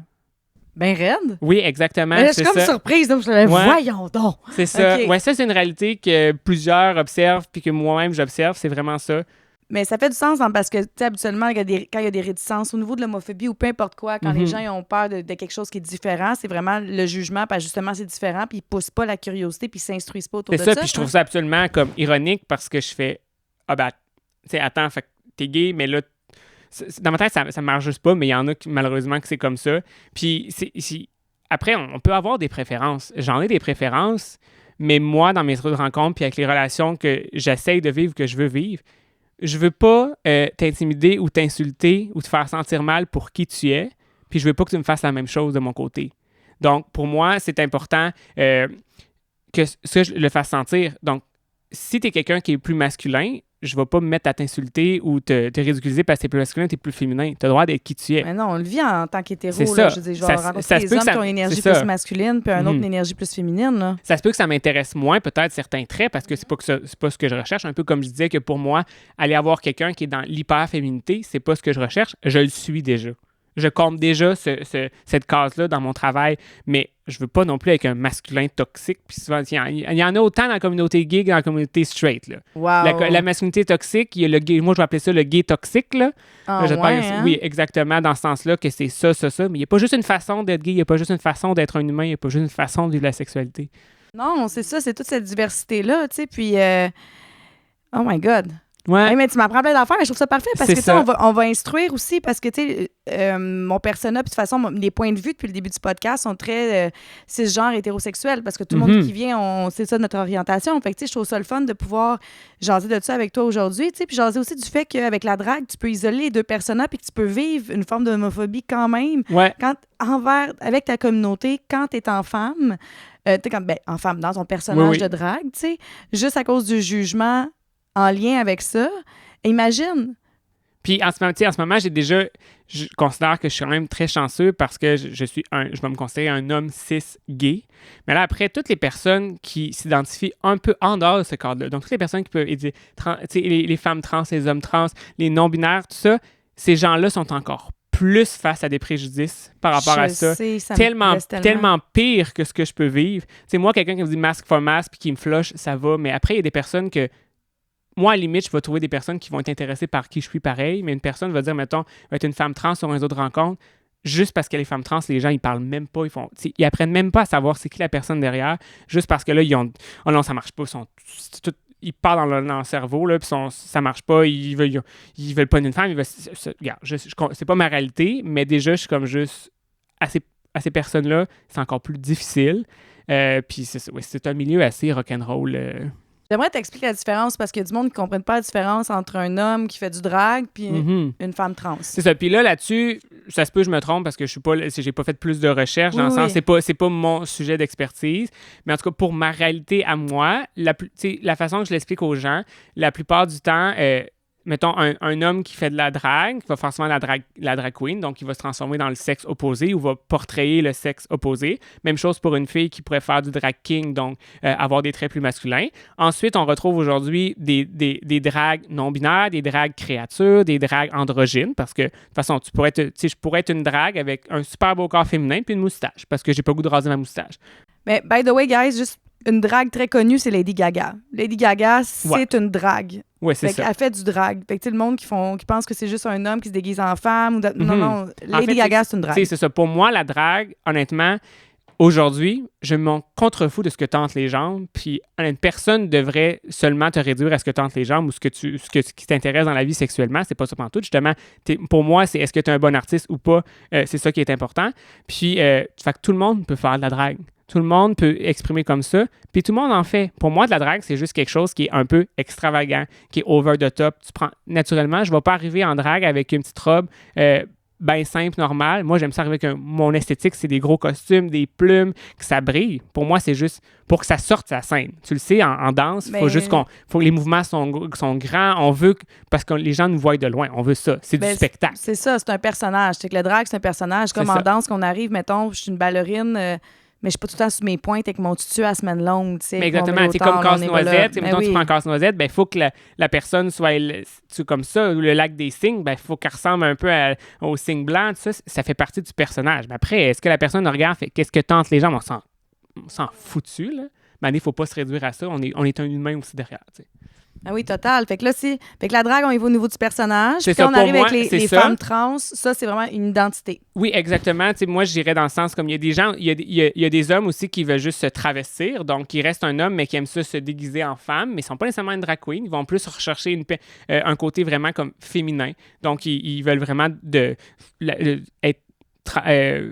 A: Ben raide.
B: Oui, exactement.
A: Mais là, je suis comme surprise. Donc, voyons donc.
B: C'est ça.
A: Okay.
B: Ouais, ça, c'est une réalité que plusieurs observent puis que moi-même, j'observe. C'est vraiment ça.
A: Mais ça fait du sens parce que, tu sais, habituellement, quand il y a des réticences au niveau de l'homophobie ou peu importe quoi, quand les gens ils ont peur de quelque chose qui est différent, c'est vraiment le jugement, parce que justement, c'est différent, puis ils poussent pas la curiosité, puis ils s'instruisent pas autour de ça.
B: C'est ça, puis je trouve ça absolument comme ironique parce que je fais tu sais, attends, fait que t'es gay, mais là, dans ma tête, ça marche juste pas, mais il y en a malheureusement que c'est comme ça. Puis après, on peut avoir des préférences. J'en ai des préférences, mais moi, dans mes autres rencontres, puis avec les relations que j'essaye de vivre, que je veux vivre, je veux pas t'intimider ou t'insulter ou te faire sentir mal pour qui tu es, puis je veux pas que tu me fasses la même chose de mon côté. Donc, pour moi, c'est important que je le fasse sentir. Donc, si tu es quelqu'un qui est plus masculin, je ne vais pas me mettre à t'insulter ou te ridiculiser parce que tu es plus masculin, tu es plus féminin. Tu as le droit d'être qui tu es.
A: Mais non, on le vit en tant qu'hétéro.
B: C'est ça.
A: Je veux dire, je vais rencontrer des hommes qui ont une énergie plus masculine puis un autre une énergie plus féminine. Là.
B: Ça se peut que ça m'intéresse moins, peut-être, certains traits, parce que c'est pas ce que je recherche. Un peu comme je disais que pour moi, aller avoir quelqu'un qui est dans l'hyper-féminité, c'est pas ce que je recherche. Je le suis déjà. Je compte déjà cette case-là dans mon travail, mais je veux pas non plus avec un masculin toxique. Puis souvent, il y en a autant dans la communauté gay que dans la communauté straight. Là.
A: Wow.
B: La masculinité toxique, il y a le gay, moi je vais appeler ça le gay toxique. Là. Oui, exactement, dans ce sens-là, que c'est ça. Mais il n'y a pas juste une façon d'être gay, il n'y a pas juste une façon d'être un humain, il n'y a pas juste une façon de vivre la sexualité.
A: Non, c'est ça, c'est toute cette diversité-là, tu sais, puis... Oh my God!
B: Ouais.
A: Hey, mais tu m'apprends plein d'affaires, mais je trouve ça parfait parce que on va instruire aussi parce que tu sais mon persona, puis de toute façon les points de vue depuis le début du podcast sont très cisgenre hétérosexuel parce que tout le monde qui vient, c'est ça notre orientation. Fait que tu sais, je trouve ça le fun de pouvoir jaser de ça avec toi aujourd'hui, tu sais, puis jaser aussi du fait qu'avec la drague, tu peux isoler les deux personas puis que tu peux vivre une forme d'homophobie quand même avec ta communauté quand tu es en femme, en femme dans ton personnage de drague, tu sais, juste à cause du jugement en lien avec ça. Imagine.
B: Puis en ce moment, je considère que je suis quand même très chanceux parce que je vais me considérer un homme cis gay. Mais là, après, toutes les personnes qui s'identifient un peu en dehors de ce cadre-là, donc toutes les personnes qui peuvent aider, les femmes trans, les hommes trans, les non-binaires, tout ça, ces gens-là sont encore plus face à des préjudices par rapport à ça. Tellement pire que ce que je peux vivre. C'est moi, quelqu'un qui me dit masque for masque puis qui me flush, ça va. Mais après, il y a des personnes que moi, à la limite, je vais trouver des personnes qui vont être intéressées par qui je suis pareil, mais une personne va dire, mettons, va être une femme trans sur un réseau de rencontres, juste parce qu'elle est femme trans, les gens, ils parlent même pas, ils apprennent même pas à savoir c'est qui la personne derrière, juste parce que là, ils ont, oh non, ça marche pas, ils parlent dans leur cerveau, là, puis ça marche pas, ils veulent pas une femme, regarde, c'est pas ma réalité, mais déjà, je suis comme juste, à ces personnes-là, c'est encore plus difficile, puis c'est un milieu assez rock'n'roll,
A: J'aimerais t'expliquer la différence parce qu'il y a du monde qui ne comprenne pas la différence entre un homme qui fait du drag puis une femme trans.
B: C'est ça. Puis là-dessus, ça se peut que je me trompe parce que j'ai pas fait plus de recherche dans le sens, c'est pas mon sujet d'expertise. Mais en tout cas, pour ma réalité à moi, la façon que je l'explique aux gens, la plupart du temps, mettons, un homme qui fait de la drague, qui va faire souvent la drag queen, donc il va se transformer dans le sexe opposé ou va portrayer le sexe opposé. Même chose pour une fille qui pourrait faire du drag king, donc avoir des traits plus masculins. Ensuite, on retrouve aujourd'hui des dragues non-binaires, des dragues créatures, des dragues androgynes, parce que de toute façon, je pourrais être une drague avec un super beau corps féminin puis une moustache, parce que j'ai pas le goût de raser ma moustache.
A: Mais, by the way, guys, juste une drague très connue, c'est Lady Gaga. Lady Gaga, c'est une drague.
B: Oui, c'est ça.
A: Elle fait du drag. Fait que le monde qui pense que c'est juste un homme qui se déguise en femme. Non, Lady Gaga, c'est une drague.
B: C'est ça. Pour moi, la drague, honnêtement, aujourd'hui, je m'en contrefous de ce que tentent les jambes, puis une personne devrait seulement te réduire à ce que tentent les jambes ou ce qui t'intéresse dans la vie sexuellement. C'est pas ça pantoute. Justement, pour moi, c'est est-ce que tu es un bon artiste ou pas. C'est ça qui est important. Puis, fait que tout le monde peut faire de la drague. Tout le monde peut exprimer comme ça, puis tout le monde en fait. Pour moi, de la drague, c'est juste quelque chose qui est un peu extravagant, qui est over the top. Naturellement, je ne vais pas arriver en drague avec une petite robe bien simple, normale. Moi, j'aime ça arriver avec mon esthétique, c'est des gros costumes, des plumes, que ça brille. Pour moi, c'est juste pour que ça sorte sa scène. Tu le sais, en danse, il faut juste faut que les mouvements sont grands. On veut parce que les gens nous voient de loin. On veut ça. C'est du spectacle.
A: C'est ça, c'est un personnage. C'est que le drague, c'est un personnage. Comme en danse, qu'on arrive, mettons, je suis une ballerine... mais je suis pas tout le temps sur mes pointes avec mon tutu à semaine longue, tu sais.
B: Mais exactement, c'est comme Casse-Noisette. Mettons, tu prends Casse-Noisette, il faut que la personne soit comme ça, ou le lac des cygnes, il faut qu'elle ressemble un peu au cygne blanc. Ça fait partie du personnage. Mais après, est-ce que la personne regarde, fait qu'est-ce que tentent les gens? On s'en foutu, là. Mais il ne faut pas se réduire à ça. On est un humain aussi derrière, tu sais.
A: Ah oui, total. Fait que là, fait que la drague, on y va au niveau du personnage.
B: C'est
A: puis
B: ça,
A: on arrive
B: moi,
A: avec les femmes trans, ça, c'est vraiment une identité.
B: Oui, exactement. Tu sais, moi, je dirais dans le sens comme il y a des gens, il y a des hommes aussi qui veulent juste se travestir, donc qui restent un homme, mais qui aiment ça se déguiser en femme, mais ils ne sont pas nécessairement une drag queen. Ils vont plus rechercher un côté vraiment comme féminin. Donc, ils veulent vraiment être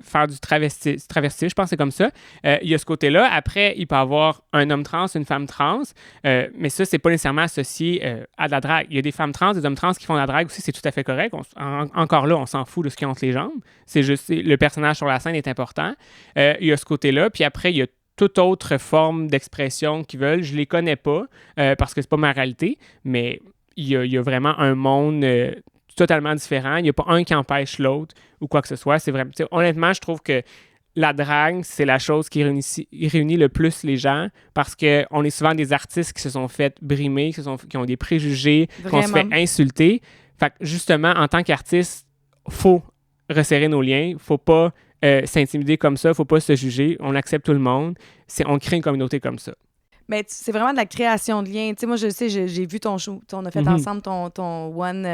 B: faire du travesti, je pense que c'est comme ça. Il y a ce côté-là. Après, il peut y avoir un homme trans, une femme trans, mais ça, c'est pas nécessairement associé à de la drague. Il y a des femmes trans, des hommes trans qui font de la drague aussi, c'est tout à fait correct. Encore là, on s'en fout de ce qui entre les jambes. C'est juste, le personnage sur la scène est important. Il y a ce côté-là. Puis après, il y a toute autre forme d'expression qu'ils veulent. Je les connais pas parce que c'est pas ma réalité, mais il y a vraiment un monde... totalement différent. Il n'y a pas un qui empêche l'autre ou quoi que ce soit. C'est vraiment... Honnêtement, je trouve que la drague, c'est la chose qui réunit le plus les gens parce qu'on est souvent des artistes qui se sont fait brimer, qui ont des préjugés, qu'on se fait insulter. Fait que justement, en tant qu'artiste, faut resserrer nos liens. Faut pas s'intimider comme ça. Faut pas se juger. On accepte tout le monde. On crée une communauté comme ça.
A: Mais c'est vraiment de la création de liens. Tu sais, moi, je sais, j'ai vu ton show. On a fait ensemble ton One...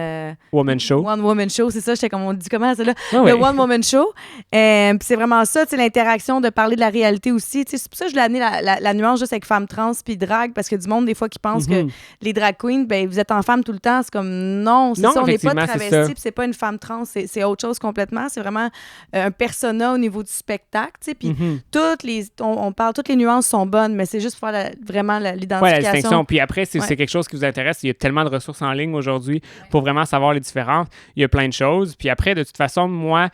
B: Woman Show.
A: One Woman Show, c'est ça. J'étais comme, on dit comment, ça, là?
B: Oh,
A: le One Woman Show. Puis c'est vraiment ça, tu sais, l'interaction, de parler de la réalité aussi. Tu sais, c'est pour ça que je l'ai amené la nuance juste avec femmes trans puis drague, parce que du monde, des fois, qui pense que les drag queens, ben vous êtes en femme tout le temps. C'est comme, non, c'est ça, on n'est pas travesti, puis c'est pas une femme trans, c'est autre chose complètement. C'est vraiment un persona au niveau du spectacle, tu sais. Puis on parle, toutes les nuances sont bonnes, mais c'est juste pour faire vraiment l'identification.
B: Oui, la distinction. Puis après, c'est quelque chose qui vous intéresse. Il y a tellement de ressources en ligne aujourd'hui pour vraiment savoir les différences. Il y a plein de choses. Puis après, de toute façon, moi,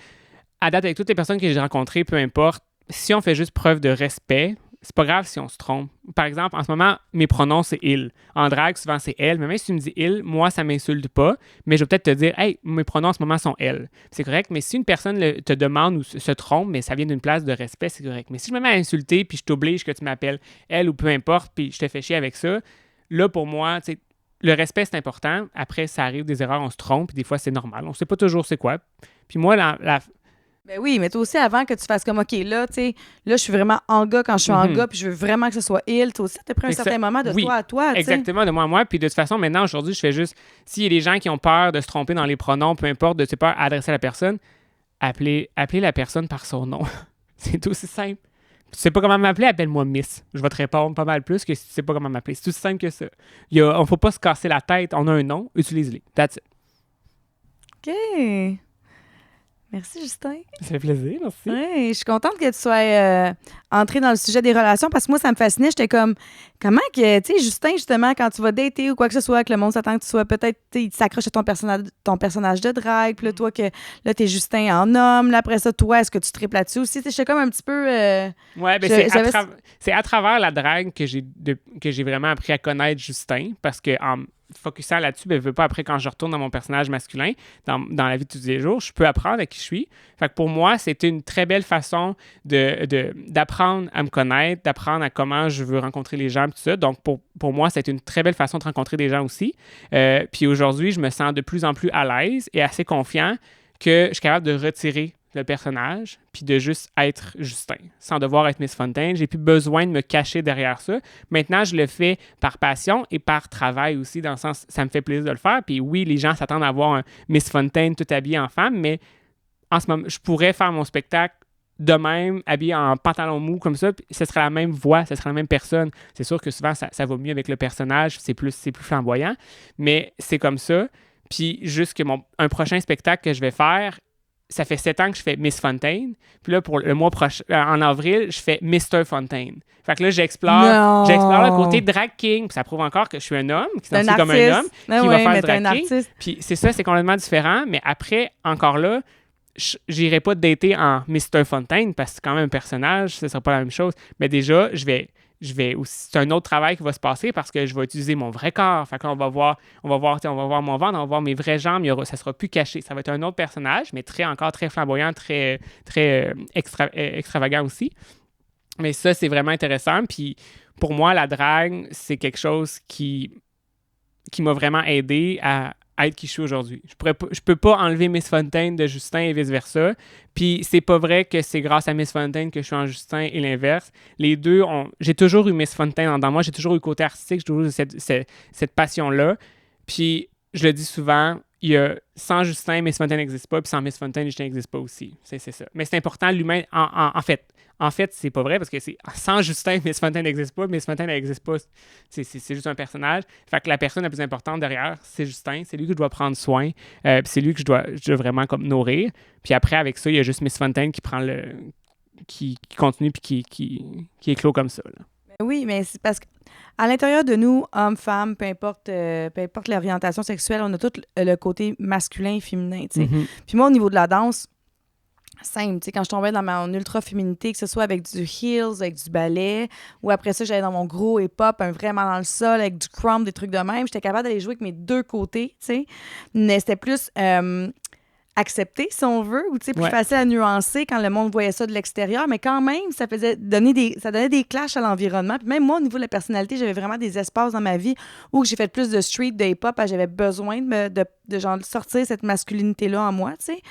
B: à date, avec toutes les personnes que j'ai rencontrées, peu importe, si on fait juste preuve de respect, c'est pas grave si on se trompe. Par exemple, en ce moment, mes pronoms, c'est « il ». En drague, souvent, c'est « elle ». Mais même si tu me dis « il », moi, ça m'insulte pas. Mais je vais peut-être te dire « hey, mes pronoms en ce moment sont « elle ». C'est correct. Mais si une personne te demande ou se trompe, mais ça vient d'une place de respect, c'est correct. Mais si je me mets à insulter puis je t'oblige que tu m'appelles « elle » ou peu importe, puis je te fais chier avec ça, là, pour moi, tu sais, le respect, c'est important. Après, ça arrive des erreurs, on se trompe, puis des fois, c'est normal. On sait pas toujours c'est quoi. Puis moi,
A: ben oui, mais toi aussi, avant que tu fasses comme, OK, là, tu sais, là, je suis vraiment en gars quand je suis en gars, puis je veux vraiment que ce soit il. Toi aussi, tu as pris un certain moment de toi à toi, tu sais.
B: Exactement, de moi à moi. Puis de toute façon, maintenant, aujourd'hui, je fais juste, s'il y a des gens qui ont peur de se tromper dans les pronoms, peu importe, de se peur à adresser à la personne, appelez la personne par son nom. C'est aussi simple. Tu sais pas comment m'appeler, appelle-moi Miss. Je vais te répondre pas mal plus que si tu sais pas comment m'appeler. C'est aussi simple que ça. On faut pas se casser la tête. On a un nom, utilise-les. That's it.
A: OK. Merci, Justin.
B: Ça fait plaisir, merci.
A: Oui, je suis contente que tu sois entré dans le sujet des relations parce que moi, ça me fascinait. J'étais comme, comment que, tu sais, Justin, justement, quand tu vas dater ou quoi que ce soit, que le monde s'attend que tu sois peut-être, tu sais, il s'accroche à ton personnage de drague, puis là, toi, que là, t'es Justin en homme, là, après ça, toi, est-ce que tu triples là-dessus aussi? J'étais comme un petit peu...
B: ouais, ben c'est à travers la drague que j'ai vraiment appris à connaître Justin parce que focusant là-dessus, ben, je veux pas après quand je retourne dans mon personnage masculin, dans la vie de tous les jours, je peux apprendre à qui je suis. Fait que pour moi, c'était une très belle façon d'apprendre à me connaître, d'apprendre à comment je veux rencontrer les gens, tout ça. Donc, pour moi, c'est une très belle façon de rencontrer des gens aussi. Puis aujourd'hui, je me sens de plus en plus à l'aise et assez confiant que je suis capable de retirer le personnage, puis de juste être Justin, sans devoir être Miss Fontaine. J'ai plus besoin de me cacher derrière ça. Maintenant, je le fais par passion et par travail aussi, dans le sens, ça me fait plaisir de le faire. Puis oui, les gens s'attendent à voir un Miss Fontaine tout habillé en femme, mais en ce moment, je pourrais faire mon spectacle de même, habillé en pantalon mou comme ça, puis ce serait la même voix, ce serait la même personne. C'est sûr que souvent, ça va mieux avec le personnage, c'est plus flamboyant, mais c'est comme ça. Puis juste que un prochain spectacle que je vais faire, ça fait 7 ans que je fais Miss Fontaine. Puis là, pour le mois prochain, en avril, je fais Mr. Fontaine. Fait que là, j'explore le côté drag king. Puis ça prouve encore que je suis un homme, qui s'en comme un homme, qui va faire drag king. Puis c'est ça, c'est complètement différent. Mais après, encore là, j'irai pas dater en Mr. Fontaine parce que c'est quand même un personnage, ce sera pas la même chose. Mais déjà, je vais aussi, c'est un autre travail qui va se passer parce que je vais utiliser mon vrai corps. Fait qu'on va voir mon ventre, on va voir mes vraies jambes, ça sera plus caché. Ça va être un autre personnage, mais encore très flamboyant, très extravagant aussi. Mais ça, c'est vraiment intéressant. Puis pour moi, la drague, c'est quelque chose qui m'a vraiment aidé à être qui je suis aujourd'hui. Je peux pas enlever Miss Fontaine de Justin et vice-versa. Puis c'est pas vrai que c'est grâce à Miss Fontaine que je suis en Justin et l'inverse. Les deux j'ai toujours eu Miss Fontaine dans moi, j'ai toujours eu le côté artistique, j'ai toujours eu cette passion-là. Puis je le dis souvent, sans Justin, Miss Fontaine n'existe pas, puis sans Miss Fontaine, Justin n'existe pas aussi. C'est ça. Mais c'est important, l'humain, en fait, c'est pas vrai parce que sans Justin, Miss Fontaine n'existe pas. Miss Fontaine n'existe pas. C'est juste un personnage. Fait que la personne la plus importante derrière, c'est Justin. C'est lui que je dois prendre soin. Puis c'est lui que je dois vraiment comme nourrir. Puis après, avec ça, il y a juste Miss Fontaine qui prend qui continue puis qui éclot comme ça. Là.
A: Oui, mais c'est parce qu'à l'intérieur de nous, hommes, femmes, peu importe l'orientation sexuelle, on a tout le côté masculin et féminin.
B: Mm-hmm.
A: Puis moi, au niveau de la danse, simple, quand je tombais dans mon ultra-féminité, que ce soit avec du heels, avec du ballet, ou après ça, j'allais dans mon gros hip-hop, vraiment dans le sol, avec du crumb, des trucs de même, j'étais capable d'aller jouer avec mes deux côtés, tu sais. Mais c'était plus accepté, si on veut, ou plus facile à nuancer quand le monde voyait ça de l'extérieur, mais quand même, ça donnait des clashs à l'environnement. Puis même moi, au niveau de la personnalité, j'avais vraiment des espaces dans ma vie où j'ai fait plus de street, de hip-hop, j'avais besoin de genre sortir cette masculinité-là en moi, tu sais.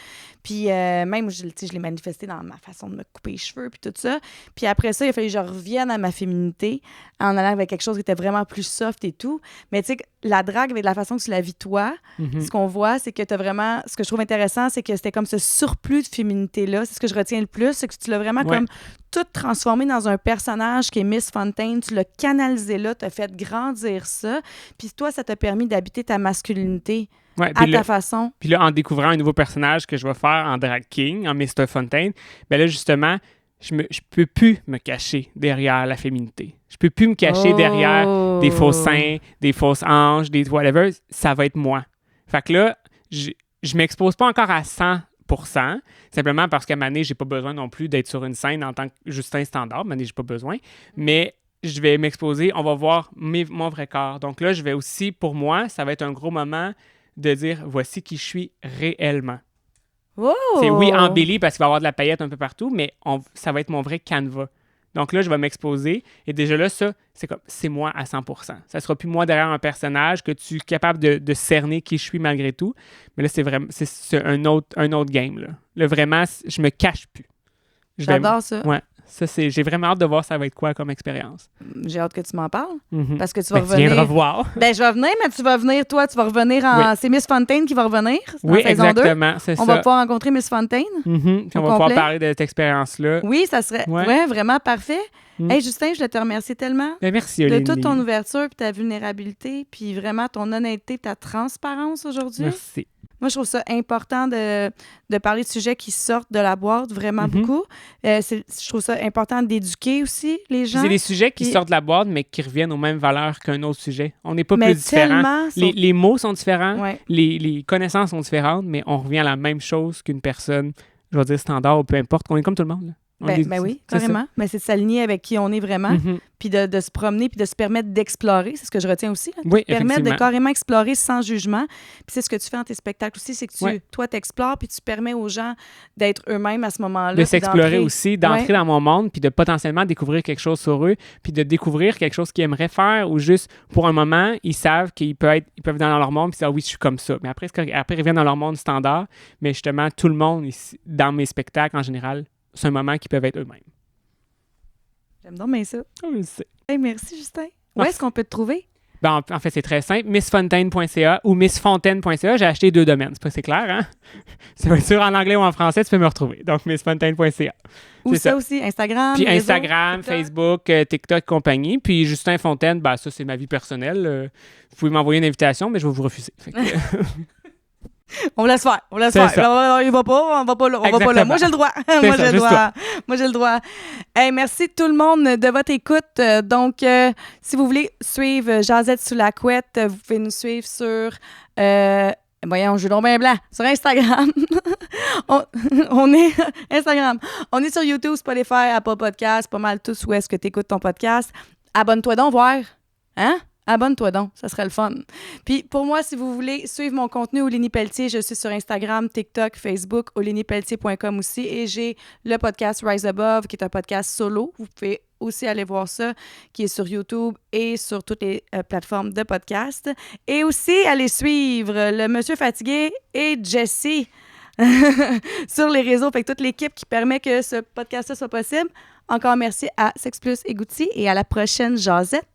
A: Puis même, je l'ai manifesté dans ma façon de me couper les cheveux, puis tout ça. Puis après ça, il a fallu que je revienne à ma féminité en allant avec quelque chose qui était vraiment plus soft et tout. Mais tu sais, la drague, avec la façon que tu la vis toi, ce qu'on voit, c'est que tu as vraiment... Ce que je trouve intéressant, c'est que c'était comme ce surplus de féminité-là. C'est ce que je retiens le plus, c'est que tu l'as vraiment comme tout transformé dans un personnage qui est Miss Fontaine. Tu l'as canalisé là, tu as fait grandir ça. Puis toi, ça t'a permis d'habiter ta masculinité.
B: Ouais,
A: à ta façon.
B: Puis là, en découvrant un nouveau personnage que je vais faire en drag king, en Mr. Fontaine, ben là, justement, je peux plus me cacher derrière la féminité. Je peux plus me cacher derrière des faux seins, des fausses hanches, des whatever. Ça va être moi. Fait que là, je m'expose pas encore à 100%, simplement parce qu'à Mané, j'ai pas besoin non plus d'être sur une scène en tant que Justin standard. Mané, j'ai pas besoin. Mais je vais m'exposer, on va voir mon vrai corps. Donc là, je vais aussi, pour moi, ça va être un gros moment de dire voici qui je suis réellement.
A: Oh!
B: C'est embelli parce qu'il va y avoir de la paillette un peu partout, mais ça va être mon vrai canevas. Donc là, je vais m'exposer et déjà là, ça, c'est moi à 100%. Ça sera plus moi derrière un personnage que tu es capable de cerner qui je suis malgré tout. Mais là, c'est vraiment c'est un autre game. Là, vraiment, je me cache plus.
A: J'adore ça.
B: Ouais. Ça, j'ai vraiment hâte de voir ça va être quoi comme expérience.
A: J'ai hâte que tu m'en parles.
B: Mm-hmm.
A: Parce que tu vas revenir.
B: Tu viendras voir.
A: Ben, je vais venir, mais tu vas venir, toi, tu vas revenir en... Oui. C'est Miss Fontaine qui va revenir
B: oui,
A: saison
B: exactement,
A: 2.
B: c'est
A: on va pouvoir rencontrer Miss Fontaine.
B: Mm-hmm. Puis on va pouvoir parler de cette expérience-là.
A: Oui, ça serait vraiment parfait. Hey, Justin, je te remercie tellement.
B: Ben, merci, Olénie.
A: De toute ton ouverture, puis ta vulnérabilité, puis vraiment ton honnêteté, ta transparence aujourd'hui.
B: Merci.
A: Moi, je trouve ça important de parler de sujets qui sortent de la boîte, vraiment beaucoup. Je trouve ça important d'éduquer aussi les gens.
B: C'est des sujets qui sortent de la boîte, mais qui reviennent aux mêmes valeurs qu'un autre sujet. On n'est pas plus différents. Les mots sont différents, les connaissances sont différentes, mais on revient à la même chose qu'une personne, je vais dire standard ou peu importe. On est comme tout le monde. Là.
A: Ben oui, carrément. Mais c'est de s'aligner avec qui on est vraiment, puis de se promener, puis de se permettre d'explorer. C'est ce que je retiens aussi. Là.
B: Oui,
A: permettre de carrément explorer sans jugement. Puis c'est ce que tu fais dans tes spectacles aussi, c'est que toi, t'explores, puis tu permets aux gens d'être eux-mêmes à ce moment-là.
B: De s'explorer aussi, d'entrer dans mon monde, puis de potentiellement découvrir quelque chose sur eux, puis de découvrir quelque chose qu'ils aimeraient faire, ou juste, pour un moment, ils savent ils peuvent être dans leur monde, puis dire, oui, je suis comme ça. Mais après, ils reviennent dans leur monde standard. Mais justement, tout le monde, ici, dans mes spectacles en général, c'est un moment qui peuvent être eux-mêmes.
A: J'aime donc bien ça.
B: Je le sais.
A: Hey, merci, Justin. Où est-ce qu'on peut te trouver?
B: En fait, c'est très simple. missfontaine.ca ou missfontaine.ca. J'ai acheté 2 domaines. C'est clair, hein? Ça va être sûr en anglais ou en français, tu peux me retrouver. Donc, missfontaine.ca.
A: Ou ça aussi, Instagram.
B: Puis
A: réseau,
B: Instagram,
A: TikTok.
B: Facebook, TikTok, compagnie. Puis Justin Fontaine, ça, c'est ma vie personnelle. Vous pouvez m'envoyer une invitation, mais je vais vous refuser. Fait que,
A: On laisse faire. On laisse
B: C'est
A: faire.
B: ça.
A: Alors, il va pas, on va pas là. Moi, j'ai le droit. Moi, j'ai le droit. Moi, j'ai le droit. Hey, merci tout le monde de votre écoute. Donc, si vous voulez suivre Jazette sous la couette, vous pouvez nous suivre sur... voyons, je suis donc bien blanc. Sur Instagram. on est... Instagram. On est sur YouTube, Spotify, Apple Podcast, pas mal tous où est-ce que tu écoutes ton podcast. Abonne-toi donc, voir. Hein? Abonne-toi donc, ça serait le fun. Puis pour moi, si vous voulez suivre mon contenu, Olénie Pelletier, je suis sur Instagram, TikTok, Facebook, oleniepelletier.com aussi. Et j'ai le podcast Rise Above, qui est un podcast solo. Vous pouvez aussi aller voir ça, qui est sur YouTube et sur toutes les plateformes de podcast. Et aussi, allez suivre le Monsieur Fatigué et Jessie sur les réseaux. Fait que toute l'équipe qui permet que ce podcast-là soit possible. Encore merci à Sex Plus et Goutti et à la prochaine Jazette.